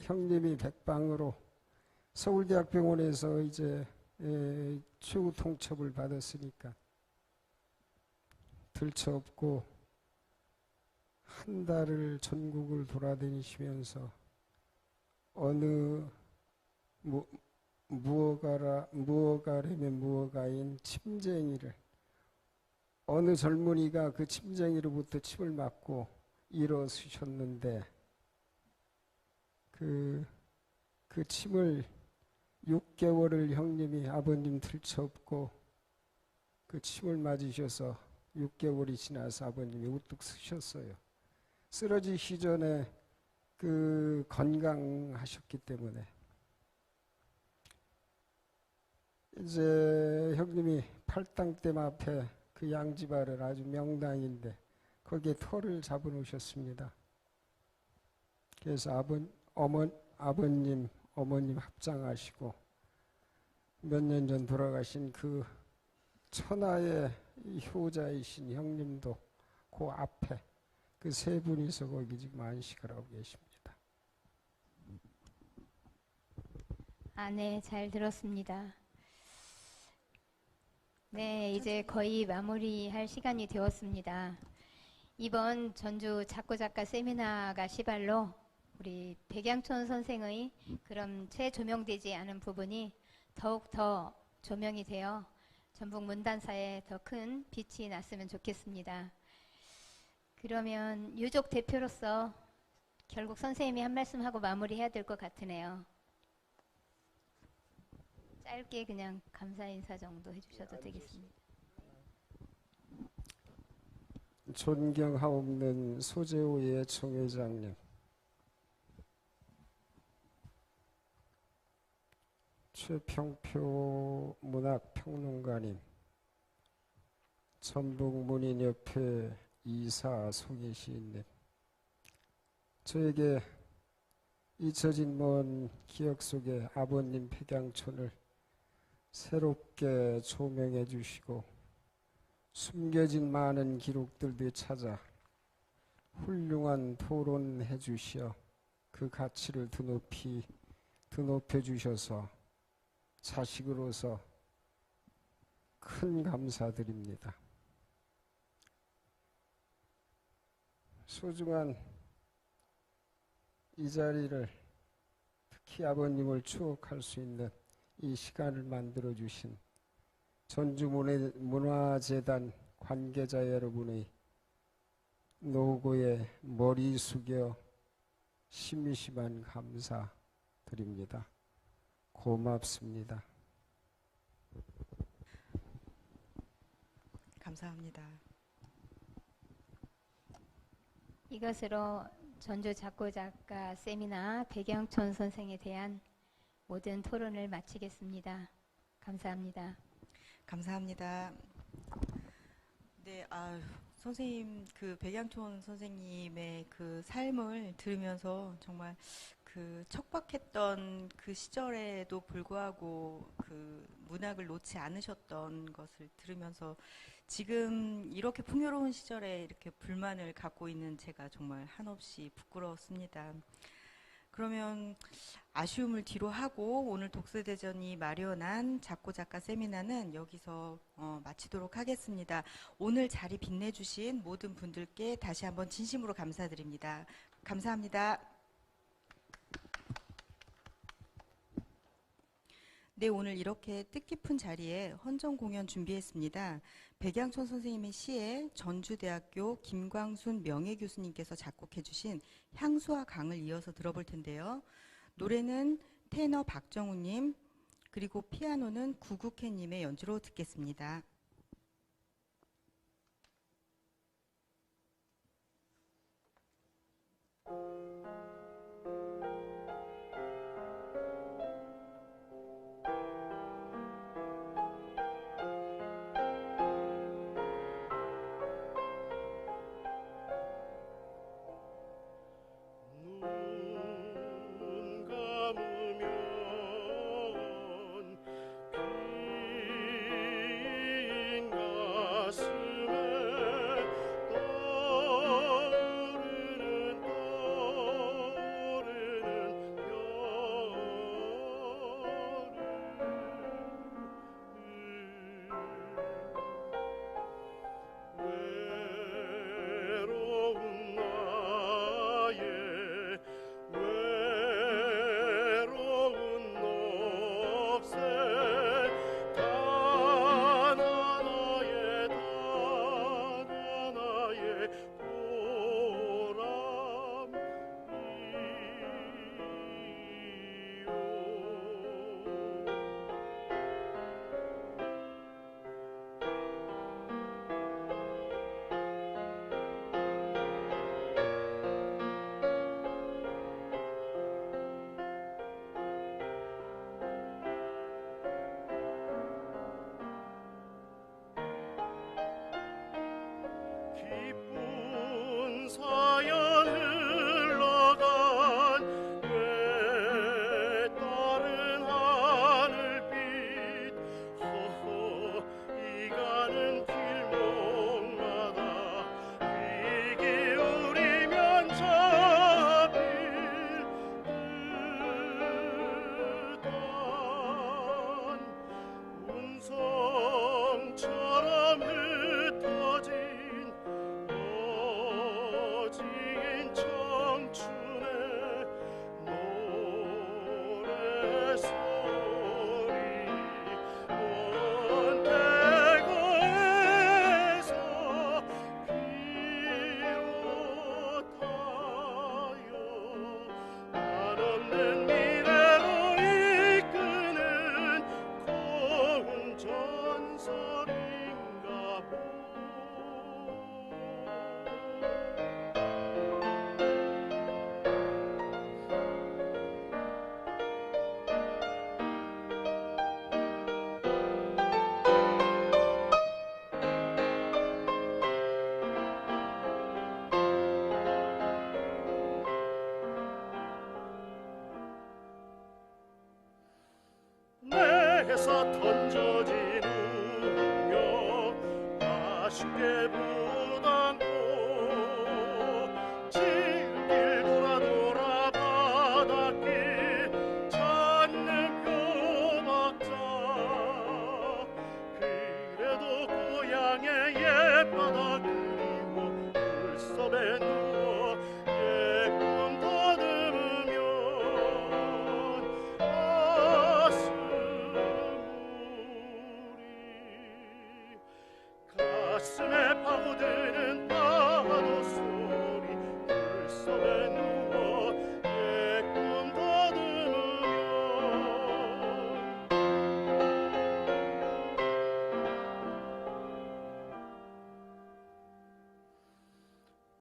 형님이 백방으로 서울대학병원에서 이제 최후 통첩을 받았으니까 들쳐업고 한 달을 전국을 돌아다니시면서 어느 무어가라면 무어가인 침쟁이를 어느 젊은이가 그 침쟁이로부터 침을 맞고 일어서셨는데 그 침을 6개월을 형님이 아버님 들쳐업고 그 침을 맞으셔서 6개월이 지나서 아버님이 우뚝 서셨어요. 쓰러지기 전에 그 건강하셨기 때문에 이제 형님이 팔당댐 앞에 그 양지바를 아주 명당인데 거기에 터를 잡아놓으셨습니다. 그래서 아버님, 어머님 합장하시고 몇 년 전 돌아가신 그 천하의 효자이신 형님도 그 앞에 그 세 분이서 거기 지금 안식을 하고 계십니다. 네, 잘 들었습니다. 네, 이제 거의 마무리할 시간이 되었습니다. 이번 전주 작고작가 세미나가 시발로 우리 백양촌 선생의 그럼 채 조명되지 않은 부분이 더욱 더 조명이 되어 전북 문단사에 더 큰 빛이 났으면 좋겠습니다. 그러면 유족 대표로서 결국 선생님이 한 말씀 하고 마무리해야 될 것 같으네요. 짧게 그냥 감사 인사 정도 해주셔도 되겠습니다. 존경하옵는 소재호 예총회장님, 최평표 문학평론가님, 전북문인협회 이사 송혜시인님, 저에게 잊혀진 먼 기억 속에 아버님 백양촌을 새롭게 조명해 주시고 숨겨진 많은 기록들도 찾아 훌륭한 토론해 주시어 그 가치를 드높여 주셔서 자식으로서 큰 감사드립니다. 소중한 이 자리를 특히 아버님을 추억할 수 있는 이 시간을 만들어 주신 전주문화재단 관계자 여러분의 노고에 머리 숙여 심심한 감사드립니다. 고맙습니다. 감사합니다. 이것으로 전주 작고작가 세미나 백양촌 선생에 대한 모든 토론을 마치겠습니다. 감사합니다. 감사합니다. 네, 선생님 그 백양촌 선생님의 그 삶을 들으면서 정말 그 척박했던 그 시절에도 불구하고 그 문학을 놓지 않으셨던 것을 들으면서 지금 이렇게 풍요로운 시절에 이렇게 불만을 갖고 있는 제가 정말 한없이 부끄러웠습니다. 그러면 아쉬움을 뒤로 하고 오늘 독서대전이 마련한 작고작가 세미나는 여기서 마치도록 하겠습니다. 오늘 자리 빛내주신 모든 분들께 다시 한번 진심으로 감사드립니다. 감사합니다. 네, 오늘 이렇게 뜻깊은 자리에 헌정 공연 준비했습니다. 백양촌 선생님의 시에 전주대학교 김광순 명예교수님께서 작곡해 주신 향수와 강을 이어서 들어볼 텐데요. 노래는 테너 박정우님, 그리고 피아노는 구국혜님의 연주로 듣겠습니다. 가슴에 떠오르는 내게서 던져진 운명 아쉽게 부담고 지길 돌아 돌아 바닷길 찾는 표박자 그래도 고향의 옛바다 그리고 물섭에 누워 옛꿈 더듬으면 가슴에 파고드는 파도 소리 물속에 누워 내 꿈 더듬으면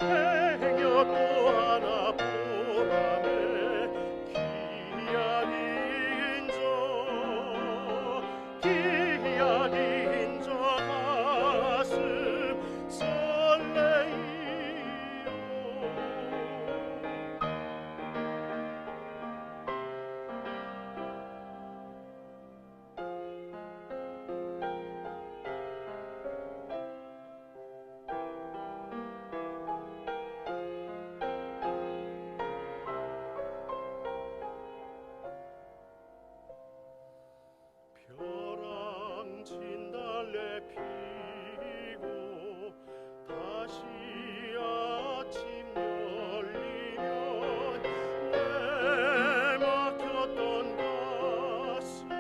행여 또 하나 보라네 기약인 저 가슴 설레이요 벼랑 진달래 피고 다시 아침 열리면 내 막혔던 가슴을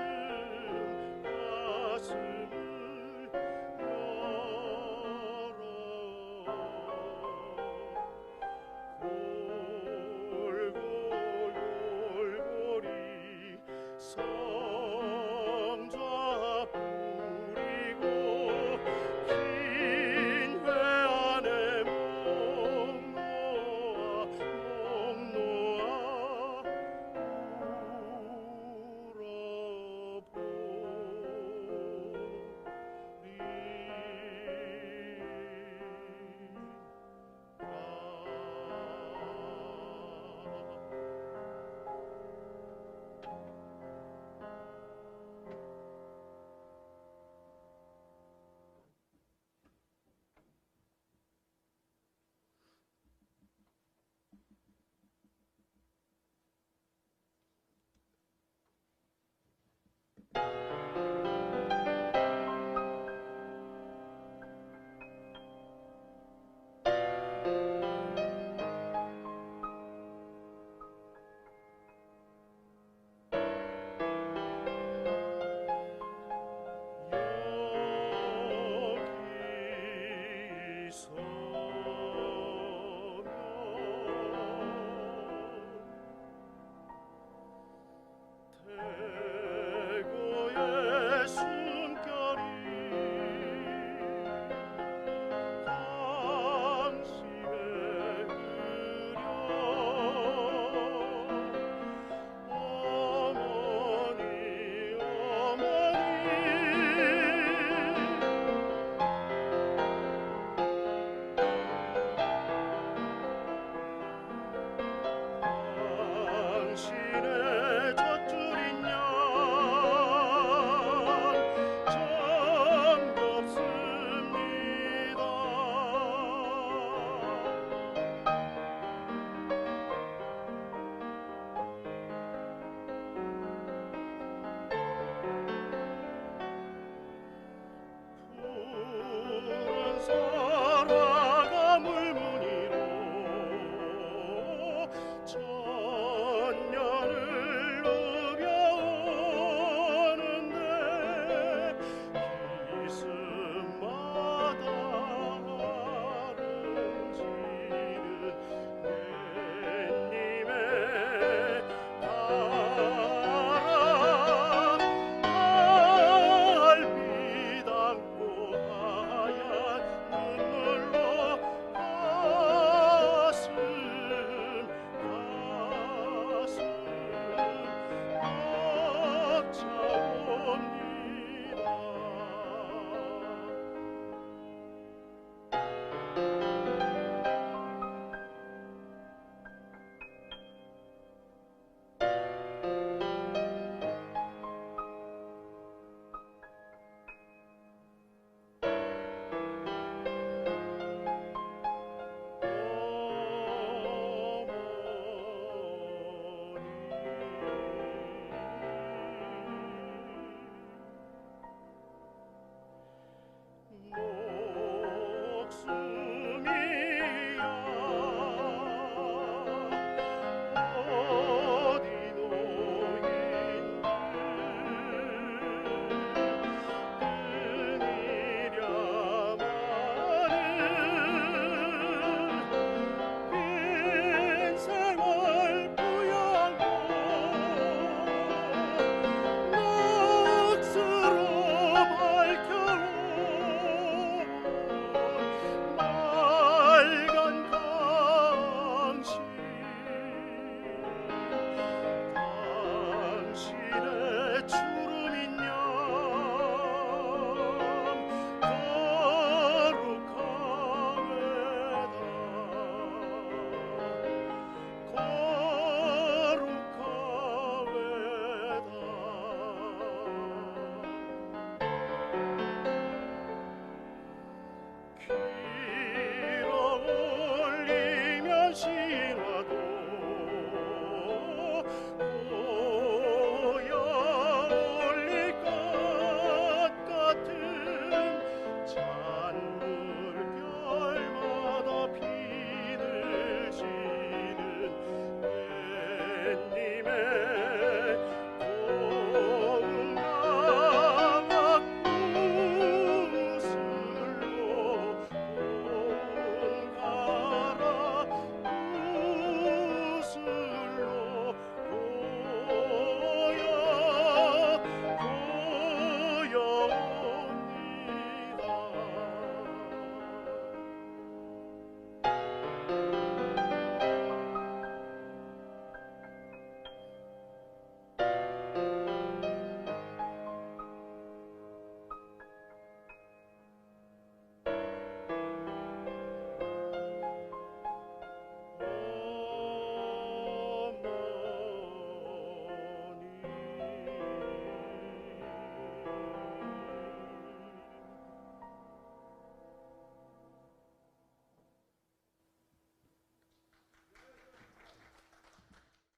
열어 골골골골이 성자 부리고 긴 회 안에 목 놓아 울어보리